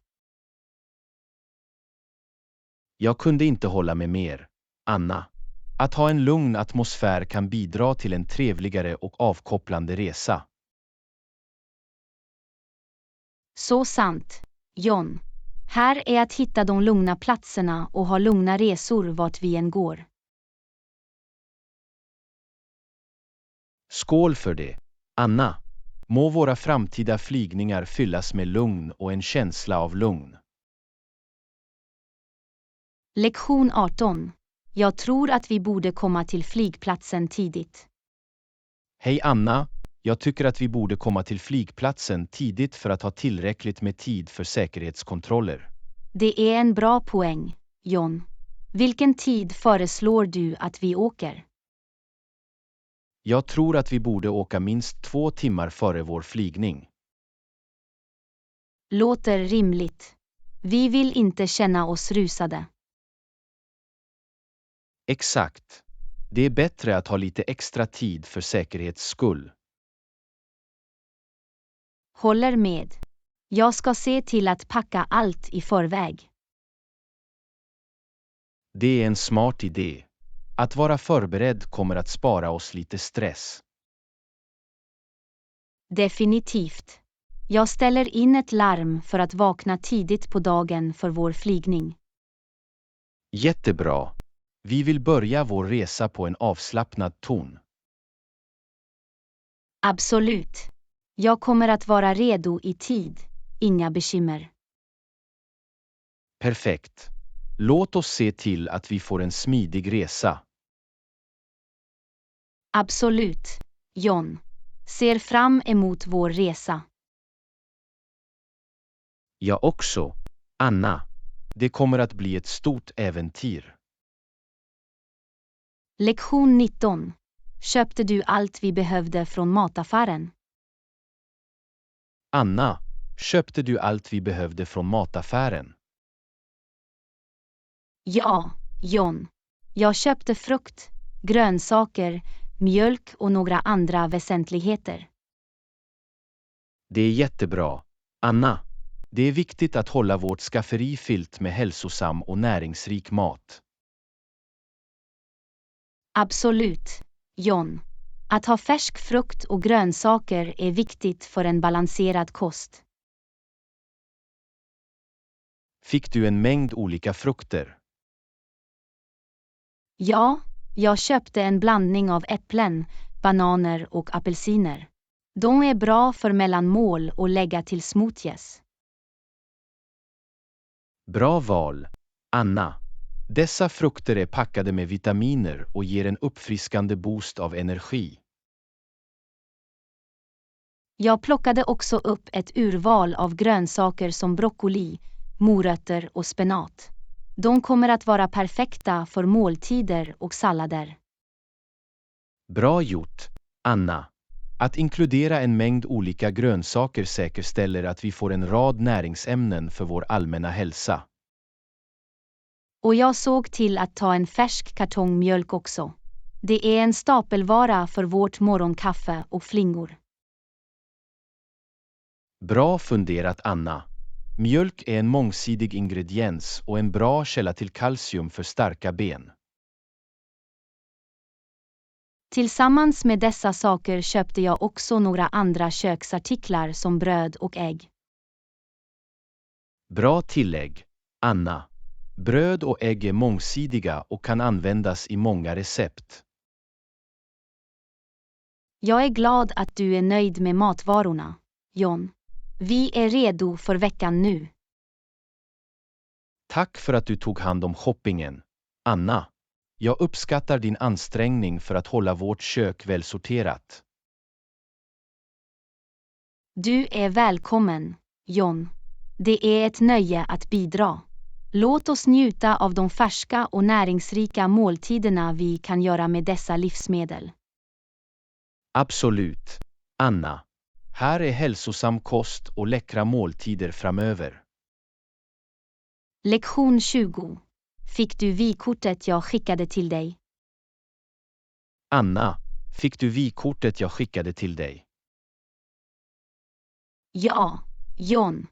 Jag kunde inte hålla med mer, Anna. Att ha en lugn atmosfär kan bidra till en trevligare och avkopplande resa. Så sant, John. Här är att hitta de lugna platserna och ha lugna resor vart vi än går. Skål för det, Anna. Må våra framtida flygningar fyllas med lugn och en känsla av lugn. Lektion 18. Jag tror att vi borde komma till flygplatsen tidigt. Hej Anna, jag tycker att vi borde komma till flygplatsen tidigt för att ha tillräckligt med tid för säkerhetskontroller. Det är en bra poäng, John. Vilken tid föreslår du att vi åker? Jag tror att vi borde åka minst 2 timmar före vår flygning. Låter rimligt. Vi vill inte känna oss rusade. Exakt. Det är bättre att ha lite extra tid för säkerhets skull. Håller med. Jag ska se till att packa allt i förväg. Det är en smart idé. Att vara förberedd kommer att spara oss lite stress. Definitivt. Jag ställer in ett larm för att vakna tidigt på dagen för vår flygning. Jättebra. Vi vill börja vår resa på en avslappnad ton. Absolut. Jag kommer att vara redo i tid. Inga bekymmer. Perfekt. Låt oss se till att vi får en smidig resa. Absolut, John. Ser fram emot vår resa. Jag också, Anna. Det kommer att bli ett stort äventyr. Lektion 19. Köpte du allt vi behövde från mataffären? Anna, köpte du allt vi behövde från mataffären? Ja, John. Jag köpte frukt, grönsaker, mjölk och några andra väsentligheter. Det är jättebra, Anna. Det är viktigt att hålla vårt skafferi fyllt med hälsosam och näringsrik mat. Absolut, John. Att ha färsk frukt och grönsaker är viktigt för en balanserad kost. Fick du en mängd olika frukter? Ja, jag köpte en blandning av äpplen, bananer och apelsiner. De är bra för mellanmål och lägga till smoothies. Bra val, Anna. Dessa frukter är packade med vitaminer och ger en uppfriskande boost av energi. Jag plockade också upp ett urval av grönsaker som broccoli, morötter och spenat. De kommer att vara perfekta för måltider och sallader. Bra gjort, Anna. Att inkludera en mängd olika grönsaker säkerställer att vi får en rad näringsämnen för vår allmänna hälsa. Och jag såg till att ta en färsk kartong mjölk också. Det är en stapelvara för vårt morgonkaffe och flingor. Bra funderat, Anna. Mjölk är en mångsidig ingrediens och en bra källa till kalcium för starka ben. Tillsammans med dessa saker köpte jag också några andra köksartiklar som bröd och ägg. Bra tillägg, Anna. Bröd och ägg är mångsidiga och kan användas i många recept. Jag är glad att du är nöjd med matvarorna, John. Vi är redo för veckan nu. Tack för att du tog hand om shoppingen, Anna. Jag uppskattar din ansträngning för att hålla vårt kök välsorterat. Du är välkommen, John. Det är ett nöje att bidra. Låt oss njuta av de färska och näringsrika måltiderna vi kan göra med dessa livsmedel. Absolut, Anna. Här är hälsosam kost och läckra måltider framöver. Lektion 20. Fick du vykortet jag skickade till dig? Anna, fick du vykortet jag skickade till dig? Ja, John.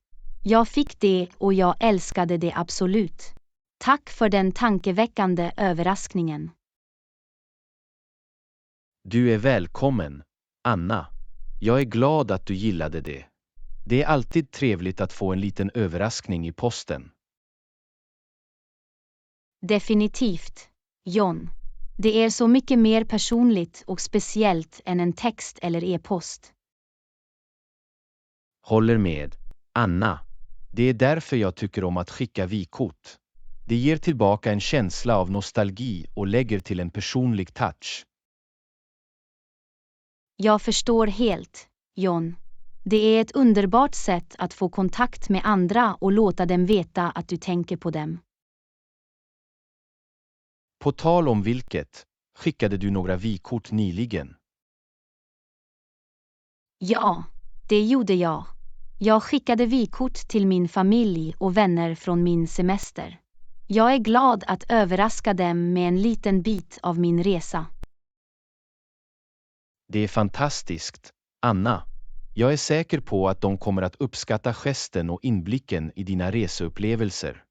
Jag fick det och jag älskade det absolut. Tack för den tankeväckande överraskningen. Du är välkommen, Anna. Jag är glad att du gillade det. Det är alltid trevligt att få en liten överraskning i posten. Definitivt, John. Det är så mycket mer personligt och speciellt än en text eller e-post. Håller med, Anna. Det är därför jag tycker om att skicka vykort. Det ger tillbaka en känsla av nostalgi och lägger till en personlig touch. Jag förstår helt, John. Det är ett underbart sätt att få kontakt med andra och låta dem veta att du tänker på dem. På tal om vilket, skickade du några vykort nyligen? Ja, det gjorde jag. Jag skickade vykort till min familj och vänner från min semester. Jag är glad att överraska dem med en liten bit av min resa. Det är fantastiskt, Anna. Jag är säker på att de kommer att uppskatta gesten och inblicken i dina reseupplevelser.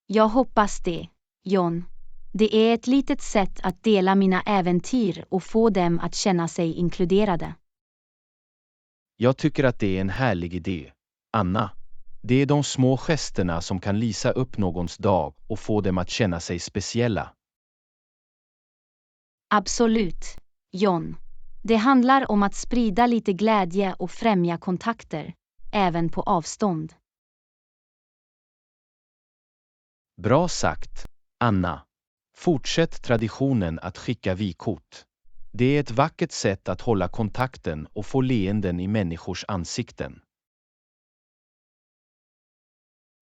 Jag hoppas det, John. Det är ett litet sätt att dela mina äventyr och få dem att känna sig inkluderade. Jag tycker att det är en härlig idé, Anna. Det är de små gesterna som kan lysa upp någons dag och få dem att känna sig speciella. Absolut, John. Det handlar om att sprida lite glädje och främja kontakter, även på avstånd. Bra sagt, Anna. Fortsätt traditionen att skicka vykort. Det är ett vackert sätt att hålla kontakten och få leenden i människors ansikten.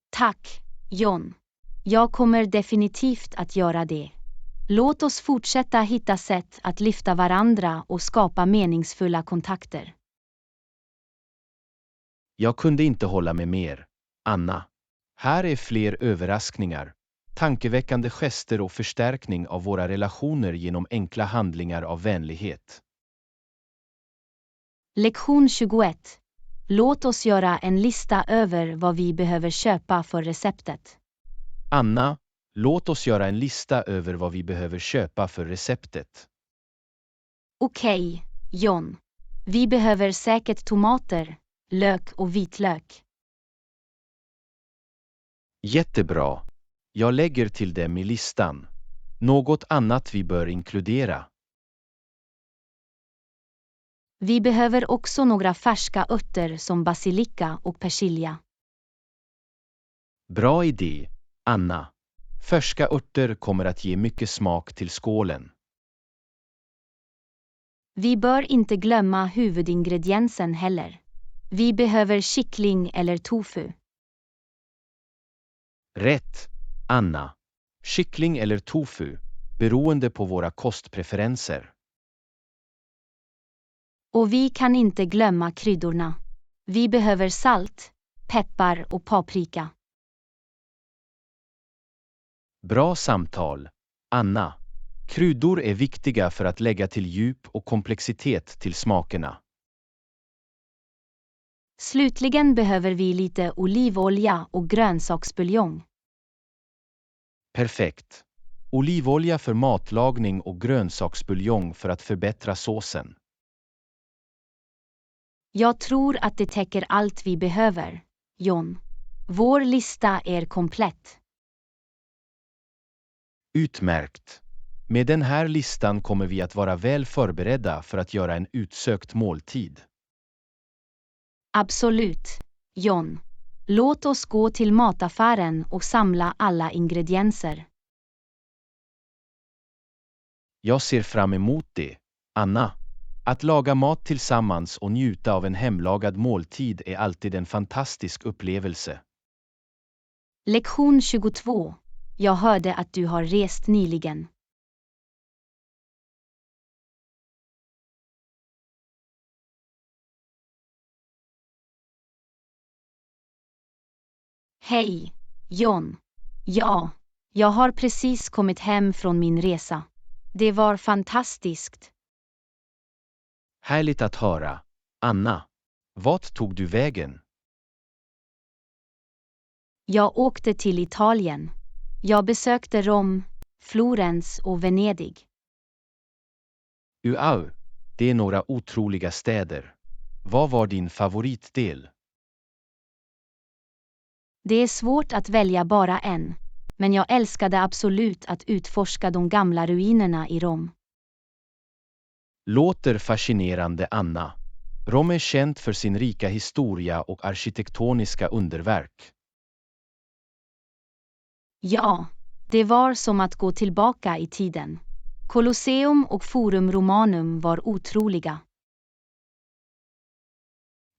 Tack, John. Jag kommer definitivt att göra det. Låt oss fortsätta hitta sätt att lyfta varandra och skapa meningsfulla kontakter. Jag kunde inte hålla med mer, Anna. Här är fler överraskningar, tankeväckande gester och förstärkning av våra relationer genom enkla handlingar av vänlighet. Lektion 21. Låt oss göra en lista över vad vi behöver köpa för receptet. Anna, Låt oss göra en lista över vad vi behöver köpa för receptet. Okej, John. Vi behöver säkert tomater, lök och vitlök. Jättebra. Jag lägger till dem i listan. Något annat vi bör inkludera. Vi behöver också några färska örter som basilika och persilja. Bra idé, Anna. Färska örter kommer att ge mycket smak till skålen. Vi bör inte glömma huvudingrediensen heller. Vi behöver kyckling eller tofu. Rätt, Anna. Kyckling eller tofu, beroende på våra kostpreferenser. Och vi kan inte glömma kryddorna. Vi behöver salt, peppar och paprika. Bra samtal, Anna. Kryddor är viktiga för att lägga till djup och komplexitet till smakerna. Slutligen behöver vi lite olivolja och grönsaksbuljong. Perfekt. Olivolja för matlagning och grönsaksbuljong för att förbättra såsen. Jag tror att det täcker allt vi behöver, John. Vår lista är komplett. Utmärkt. Med den här listan kommer vi att vara väl förberedda för att göra en utsökt måltid. Absolut, John. Låt oss gå till mataffären och samla alla ingredienser. Jag ser fram emot det, Anna. Att laga mat tillsammans och njuta av en hemlagad måltid är alltid en fantastisk upplevelse. Lektion 22. Jag hörde att du har rest nyligen. Hej, John. Ja, jag har precis kommit hem från min resa. Det var fantastiskt. Härligt att höra, Anna. Vart tog du vägen? Jag åkte till Italien. Jag besökte Rom, Florens och Venedig. Wow, det är några otroliga städer. Vad var din favoritdel? Det är svårt att välja bara en, men jag älskade absolut att utforska de gamla ruinerna i Rom. Låter fascinerande, Anna. Rom är känt för sin rika historia och arkitektoniska underverk. Ja, det var som att gå tillbaka i tiden. Colosseum och Forum Romanum var otroliga.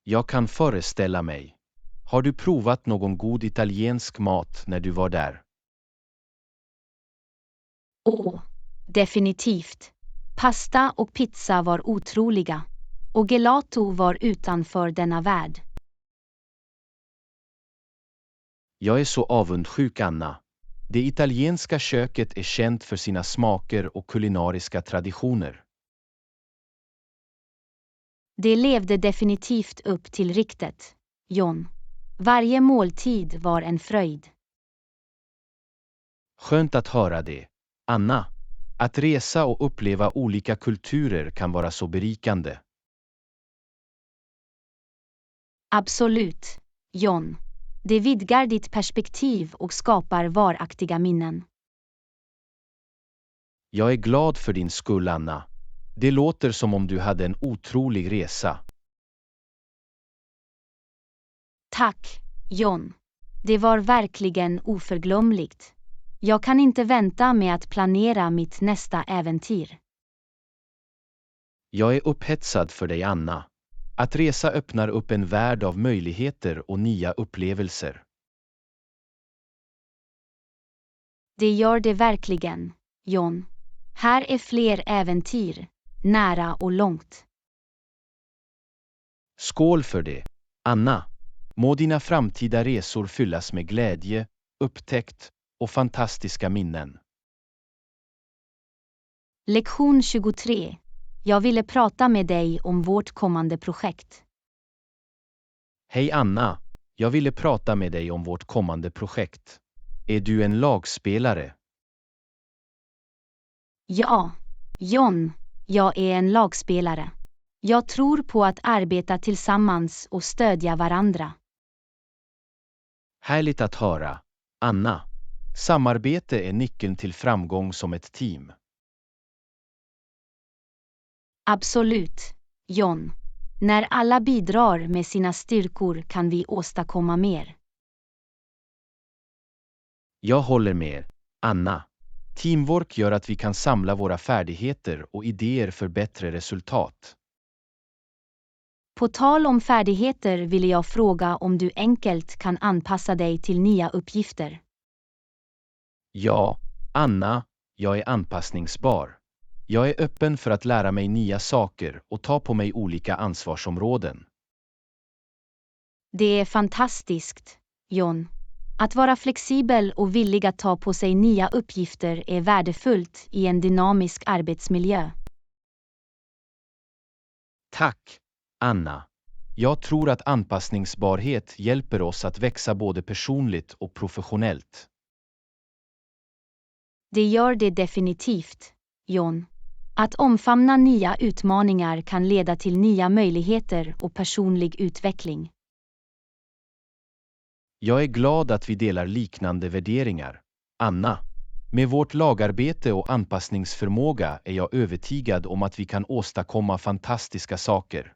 Jag kan föreställa mig. Har du provat någon god italiensk mat när du var där? Definitivt. Pasta och pizza var otroliga. Och gelato var utanför denna värld. Jag är så avundsjuk, Anna. Det italienska köket är känt för sina smaker och kulinariska traditioner. Det levde definitivt upp till ryktet, John. Varje måltid var en fröjd. Skönt att höra det, Anna. Att resa och uppleva olika kulturer kan vara så berikande. Absolut, John. Det vidgar ditt perspektiv och skapar varaktiga minnen. Jag är glad för din skull, Anna. Det låter som om du hade en otrolig resa. Tack, John. Det var verkligen oförglömligt. Jag kan inte vänta med att planera mitt nästa äventyr. Jag är upphetsad för dig, Anna. Att resa öppnar upp en värld av möjligheter och nya upplevelser. Det gör det verkligen, John. Här är fler äventyr, nära och långt. Skål för det, Anna. Må dina framtida resor fyllas med glädje, upptäckt och fantastiska minnen. Lektion 23. Jag ville prata med dig om vårt kommande projekt. Hej Anna, jag ville prata med dig om vårt kommande projekt. Är du en lagspelare? Ja, John, jag är en lagspelare. Jag tror på att arbeta tillsammans och stödja varandra. Härligt att höra, Anna. Samarbete är nyckeln till framgång som ett team. Absolut, John. När alla bidrar med sina styrkor kan vi åstadkomma mer. Jag håller med, Anna. Teamwork gör att vi kan samla våra färdigheter och idéer för bättre resultat. På tal om färdigheter vill jag fråga om du enkelt kan anpassa dig till nya uppgifter. Ja, Anna, jag är anpassningsbar. Jag är öppen för att lära mig nya saker och ta på mig olika ansvarsområden. Det är fantastiskt, John. Att vara flexibel och villig att ta på sig nya uppgifter är värdefullt i en dynamisk arbetsmiljö. Tack, Anna. Jag tror att anpassningsbarhet hjälper oss att växa både personligt och professionellt. Det gör det definitivt, John. Att omfamna nya utmaningar kan leda till nya möjligheter och personlig utveckling. Jag är glad att vi delar liknande värderingar, Anna. Med vårt lagarbete och anpassningsförmåga är jag övertygad om att vi kan åstadkomma fantastiska saker.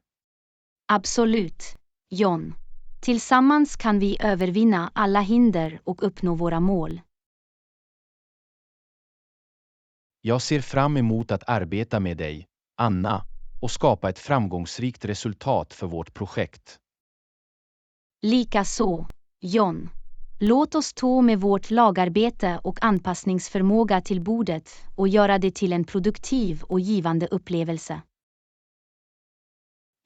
Absolut, John. Tillsammans kan vi övervinna alla hinder och uppnå våra mål. Jag ser fram emot att arbeta med dig, Anna, och skapa ett framgångsrikt resultat för vårt projekt. Likaså, John. Låt oss ta med vårt lagarbete och anpassningsförmåga till bordet och göra det till en produktiv och givande upplevelse.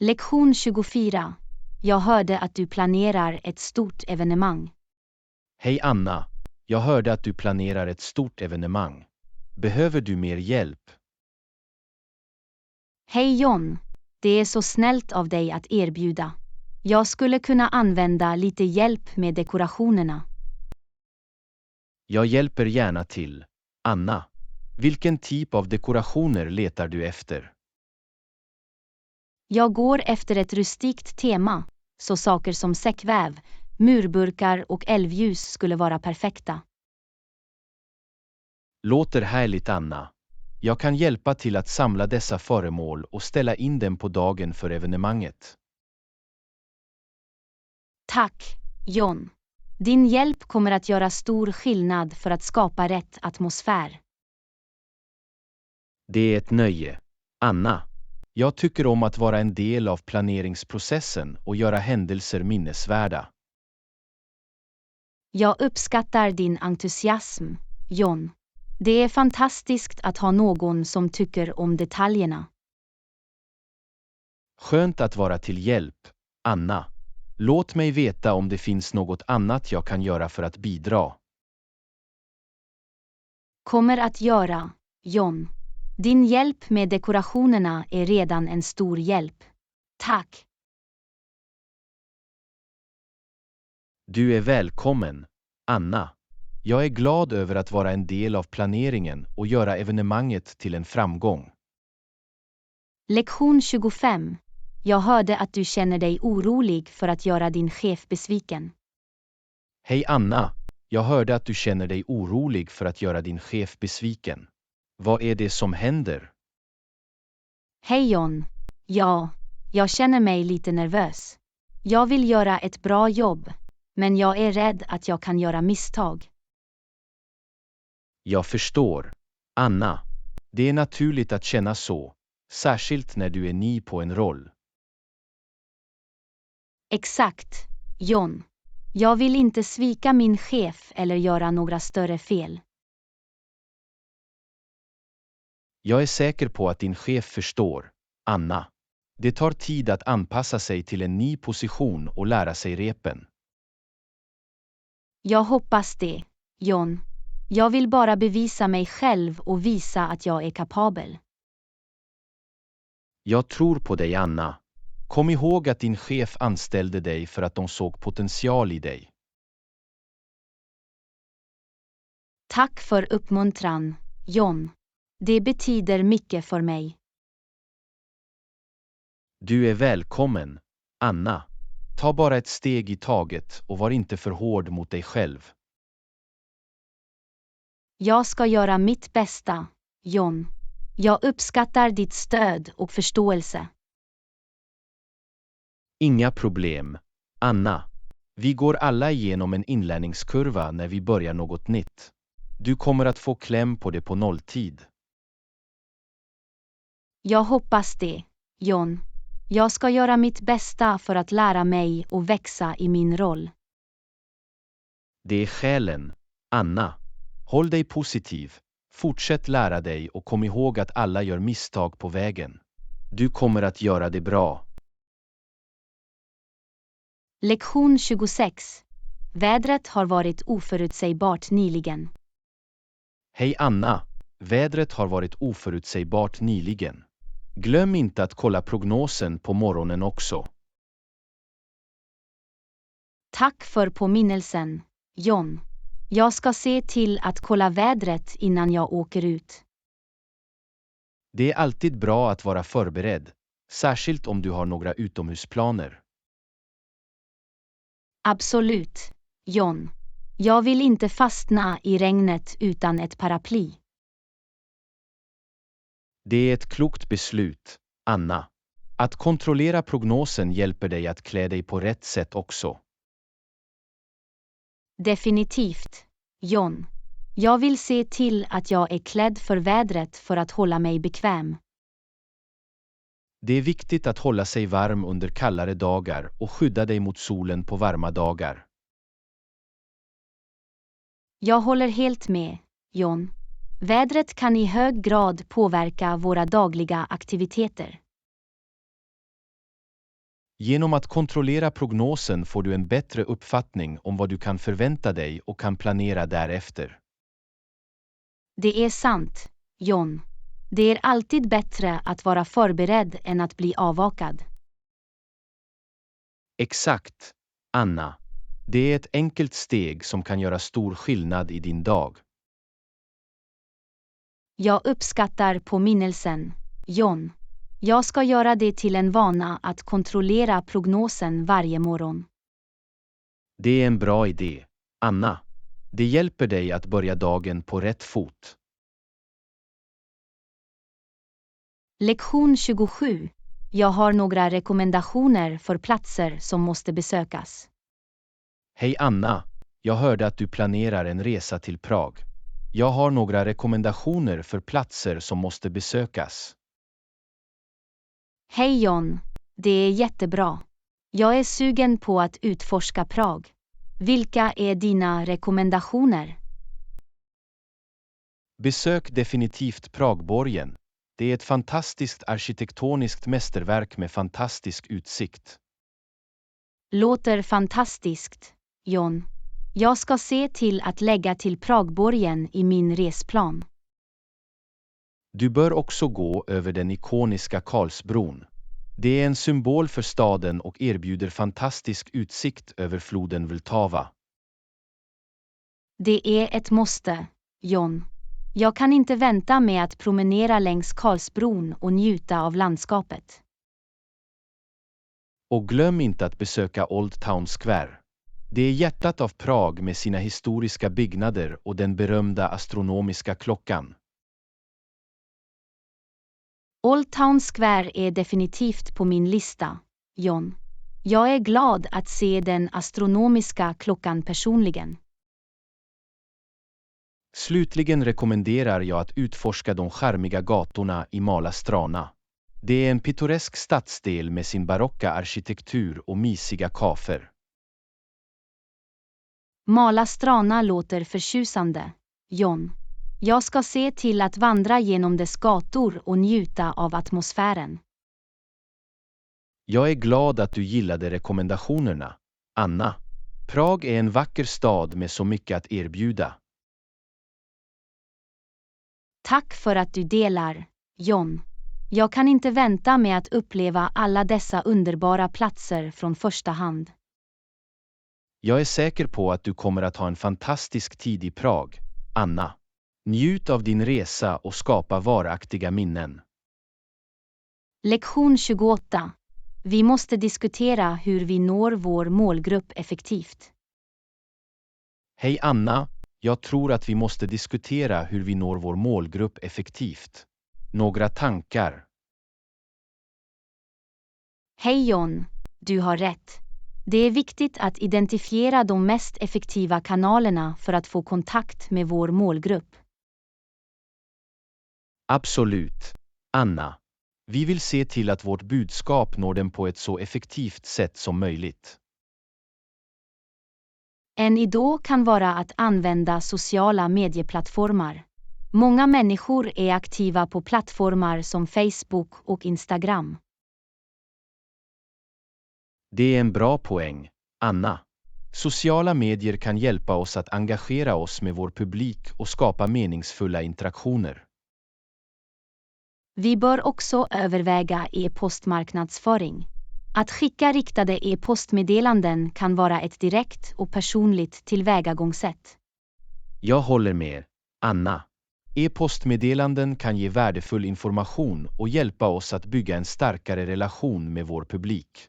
Lektion 24. Jag hörde att du planerar ett stort evenemang. Hej Anna, jag hörde att du planerar ett stort evenemang. Behöver du mer hjälp? Hej John, det är så snällt av dig att erbjuda. Jag skulle kunna använda lite hjälp med dekorationerna. Jag hjälper gärna till, Anna. Vilken typ av dekorationer letar du efter? Jag går efter ett rustikt tema, så saker som säckväv, murburkar och älvljus skulle vara perfekta. Låter härligt Anna. Jag kan hjälpa till att samla dessa föremål och ställa in dem på dagen för evenemanget. Tack, John. Din hjälp kommer att göra stor skillnad för att skapa rätt atmosfär. Det är ett nöje, Anna. Jag tycker om att vara en del av planeringsprocessen och göra händelser minnesvärda. Jag uppskattar din entusiasm, John. Det är fantastiskt att ha någon som tycker om detaljerna. Skönt att vara till hjälp, Anna. Låt mig veta om det finns något annat jag kan göra för att bidra. Kommer att göra, John. Din hjälp med dekorationerna är redan en stor hjälp. Tack. Du är välkommen, Anna. Jag är glad över att vara en del av planeringen och göra evenemanget till en framgång. Lektion 25. Jag hörde att du känner dig orolig för att göra din chef besviken. Hej Anna, jag hörde att du känner dig orolig för att göra din chef besviken. Vad är det som händer? Hej John. Ja, jag känner mig lite nervös. Jag vill göra ett bra jobb, men jag är rädd att jag kan göra misstag. Jag förstår, Anna. Det är naturligt att känna så, särskilt när du är ny på en roll. Exakt, John. Jag vill inte svika min chef eller göra några större fel. Jag är säker på att din chef förstår, Anna. Det tar tid att anpassa sig till en ny position och lära sig repen. Jag hoppas det, John. Jag vill bara bevisa mig själv och visa att jag är kapabel. Jag tror på dig, Anna. Kom ihåg att din chef anställde dig för att de såg potential i dig. Tack för uppmuntran, John. Det betyder mycket för mig. Du är välkommen, Anna. Ta bara ett steg i taget och var inte för hård mot dig själv. Jag ska göra mitt bästa, John. Jag uppskattar ditt stöd och förståelse. Inga problem, Anna. Vi går alla igenom en inlärningskurva när vi börjar något nytt. Du kommer att få kläm på det på nolltid. Jag hoppas det, John. Jag ska göra mitt bästa för att lära mig och växa i min roll. Det är skälen, Anna. Håll dig positiv, fortsätt lära dig och kom ihåg att alla gör misstag på vägen. Du kommer att göra det bra. Lektion 26. Vädret har varit oförutsägbart nyligen. Hej Anna, vädret har varit oförutsägbart nyligen. Glöm inte att kolla prognosen på morgonen också. Tack för påminnelsen, John. Jag ska se till att kolla vädret innan jag åker ut. Det är alltid bra att vara förberedd, särskilt om du har några utomhusplaner. Absolut, John. Jag vill inte fastna i regnet utan ett paraply. Det är ett klokt beslut, Anna. Att kontrollera prognosen hjälper dig att klä dig på rätt sätt också. Definitivt, John. Jag vill se till att jag är klädd för vädret för att hålla mig bekväm. Det är viktigt att hålla sig varm under kallare dagar och skydda dig mot solen på varma dagar. Jag håller helt med, John. Vädret kan i hög grad påverka våra dagliga aktiviteter. Genom att kontrollera prognosen får du en bättre uppfattning om vad du kan förvänta dig och kan planera därefter. Det är sant, John. Det är alltid bättre att vara förberedd än att bli avvakad. Exakt, Anna. Det är ett enkelt steg som kan göra stor skillnad i din dag. Jag uppskattar påminnelsen, John. Jag ska göra det till en vana att kontrollera prognosen varje morgon. Det är en bra idé, Anna. Det hjälper dig att börja dagen på rätt fot. Lektion 27. Jag har några rekommendationer för platser som måste besökas. Hej Anna, jag hörde att du planerar en resa till Prag. Jag har några rekommendationer för platser som måste besökas. Hej John, det är jättebra. Jag är sugen på att utforska Prag. Vilka är dina rekommendationer? Besök definitivt Pragborgen. Det är ett fantastiskt arkitektoniskt mästerverk med fantastisk utsikt. Låter fantastiskt, John. Jag ska se till att lägga till Pragborgen i min resplan. Du bör också gå över den ikoniska Karlsbron. Det är en symbol för staden och erbjuder fantastisk utsikt över floden Vltava. Det är ett måste, John. Jag kan inte vänta med att promenera längs Karlsbron och njuta av landskapet. Och glöm inte att besöka Old Town Square. Det är hjärtat av Prag med sina historiska byggnader och den berömda astronomiska klockan. Old Town Square är definitivt på min lista, John. Jag är glad att se den astronomiska klockan personligen. Slutligen rekommenderar jag att utforska de charmiga gatorna i Mala Strana. Det är en pittoresk stadsdel med sin barocka arkitektur och mysiga kafer. Mala Strana låter förtjusande, John. Jag ska se till att vandra genom dess gator och njuta av atmosfären. Jag är glad att du gillade rekommendationerna, Anna. Prag är en vacker stad med så mycket att erbjuda. Tack för att du delar, John. Jag kan inte vänta med att uppleva alla dessa underbara platser från första hand. Jag är säker på att du kommer att ha en fantastisk tid i Prag. Anna. Njut av din resa och skapa varaktiga minnen. Lektion 28. Vi måste diskutera hur vi når vår målgrupp effektivt. Hej Anna, jag tror att vi måste diskutera hur vi når vår målgrupp effektivt. Några tankar? Hej John, du har rätt. Det är viktigt att identifiera de mest effektiva kanalerna för att få kontakt med vår målgrupp. Absolut, Anna. Vi vill se till att vårt budskap når dem på ett så effektivt sätt som möjligt. En idé kan vara att använda sociala medieplattformar. Många människor är aktiva på plattformar som Facebook och Instagram. Det är en bra poäng, Anna. Sociala medier kan hjälpa oss att engagera oss med vår publik och skapa meningsfulla interaktioner. Vi bör också överväga e-postmarknadsföring. Att skicka riktade e-postmeddelanden kan vara ett direkt och personligt tillvägagångssätt. Jag håller med, Anna. E-postmeddelanden kan ge värdefull information och hjälpa oss att bygga en starkare relation med vår publik.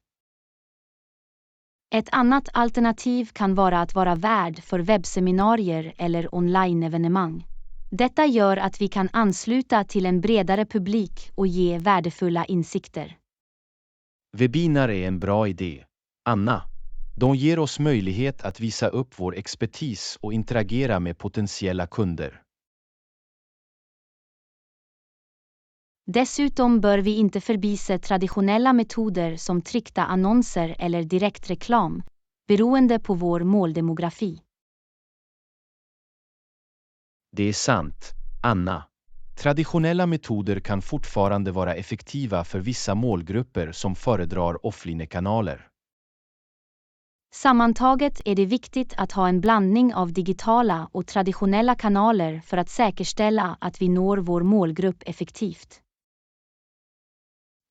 Ett annat alternativ kan vara att vara värd för webbseminarier eller online-evenemang. Detta gör att vi kan ansluta till en bredare publik och ge värdefulla insikter. Webbinar är en bra idé, Anna. De ger oss möjlighet att visa upp vår expertis och interagera med potentiella kunder. Dessutom bör vi inte förbise traditionella metoder som tryckta annonser eller direktreklam, beroende på vår måldemografi. Det är sant, Anna. Traditionella metoder kan fortfarande vara effektiva för vissa målgrupper som föredrar offline-kanaler. Sammantaget är det viktigt att ha en blandning av digitala och traditionella kanaler för att säkerställa att vi når vår målgrupp effektivt.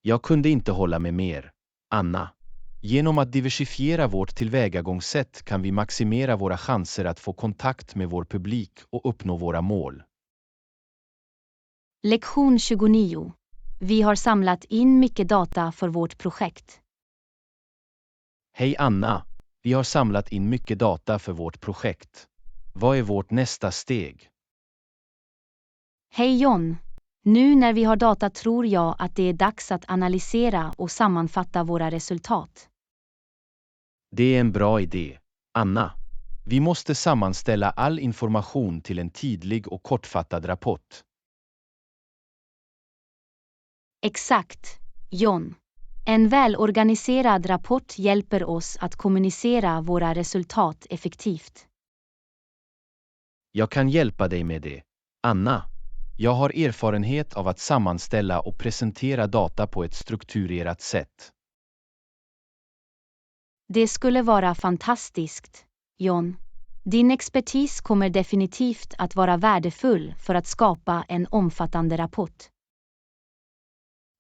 Jag kunde inte hålla med mer, Anna. Genom att diversifiera vårt tillvägagångssätt kan vi maximera våra chanser att få kontakt med vår publik och uppnå våra mål. Lektion 29. Vi har samlat in mycket data för vårt projekt. Hej Anna, vi har samlat in mycket data för vårt projekt. Vad är vårt nästa steg? Hej John. Nu när vi har data tror jag att det är dags att analysera och sammanfatta våra resultat. Det är en bra idé, Anna. Vi måste sammanställa all information till en tydlig och kortfattad rapport. Exakt, John. En välorganiserad rapport hjälper oss att kommunicera våra resultat effektivt. Jag kan hjälpa dig med det, Anna. Jag har erfarenhet av att sammanställa och presentera data på ett strukturerat sätt. Det skulle vara fantastiskt, John. Din expertis kommer definitivt att vara värdefull för att skapa en omfattande rapport.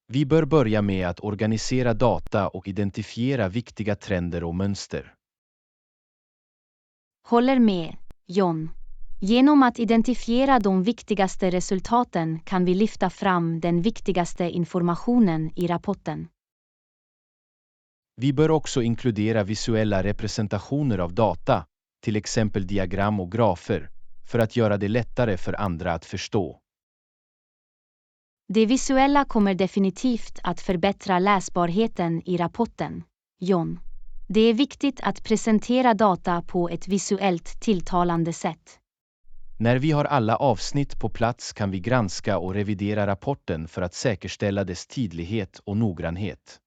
Vi bör börja med att organisera data och identifiera viktiga trender och mönster. Håller med, John. Genom att identifiera de viktigaste resultaten kan vi lyfta fram den viktigaste informationen i rapporten. Vi bör också inkludera visuella representationer av data, till exempel diagram och grafer, för att göra det lättare för andra att förstå. Det visuella kommer definitivt att förbättra läsbarheten i rapporten, John. Det är viktigt att presentera data på ett visuellt tilltalande sätt. När vi har alla avsnitt på plats kan vi granska och revidera rapporten för att säkerställa dess tydlighet och noggrannhet.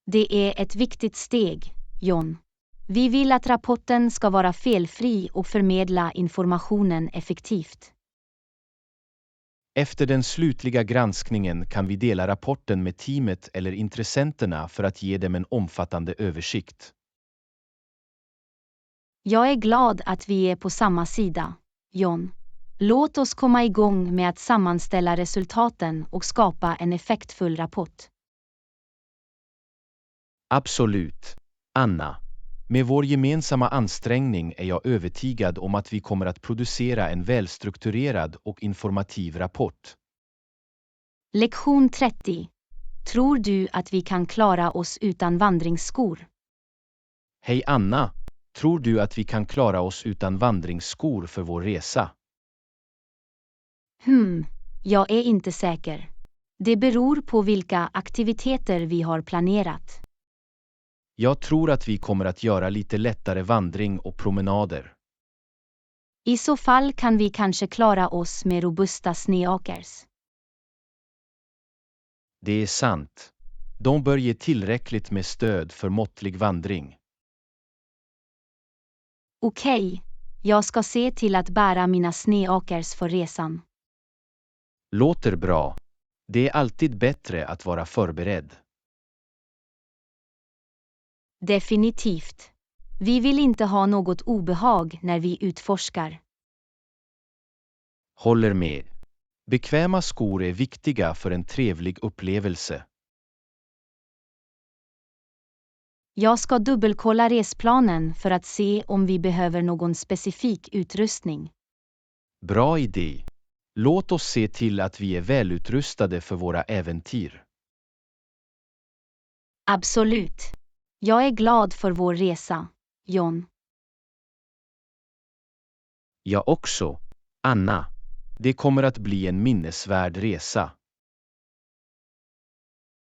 Det är ett viktigt steg, John. Vi vill att rapporten ska vara felfri och förmedla informationen effektivt. Efter den slutliga granskningen kan vi dela rapporten med teamet eller intressenterna för att ge dem en omfattande översikt. Jag är glad att vi är på samma sida, John. Låt oss komma igång med att sammanställa resultaten och skapa en effektfull rapport. Absolut, Anna. Med vår gemensamma ansträngning är jag övertygad om att vi kommer att producera en välstrukturerad och informativ rapport. Lektion 30. Tror du att vi kan klara oss utan vandringsskor? Hej Anna, tror du att vi kan klara oss utan vandringsskor för vår resa? Jag är inte säker. Det beror på vilka aktiviteter vi har planerat. Jag tror att vi kommer att göra lite lättare vandring och promenader. I så fall kan vi kanske klara oss med robusta snöåkers. Det är sant. De bör ge tillräckligt med stöd för måttlig vandring. Okej, jag ska se till att bära mina snöåkers för resan. Låter bra. Det är alltid bättre att vara förberedd. Definitivt. Vi vill inte ha något obehag när vi utforskar. Håller med. Bekväma skor är viktiga för en trevlig upplevelse. Jag ska dubbelkolla resplanen för att se om vi behöver någon specifik utrustning. Bra idé. Låt oss se till att vi är välutrustade för våra äventyr. Absolut. Jag är glad för vår resa, John. Jag också, Anna. Det kommer att bli en minnesvärd resa.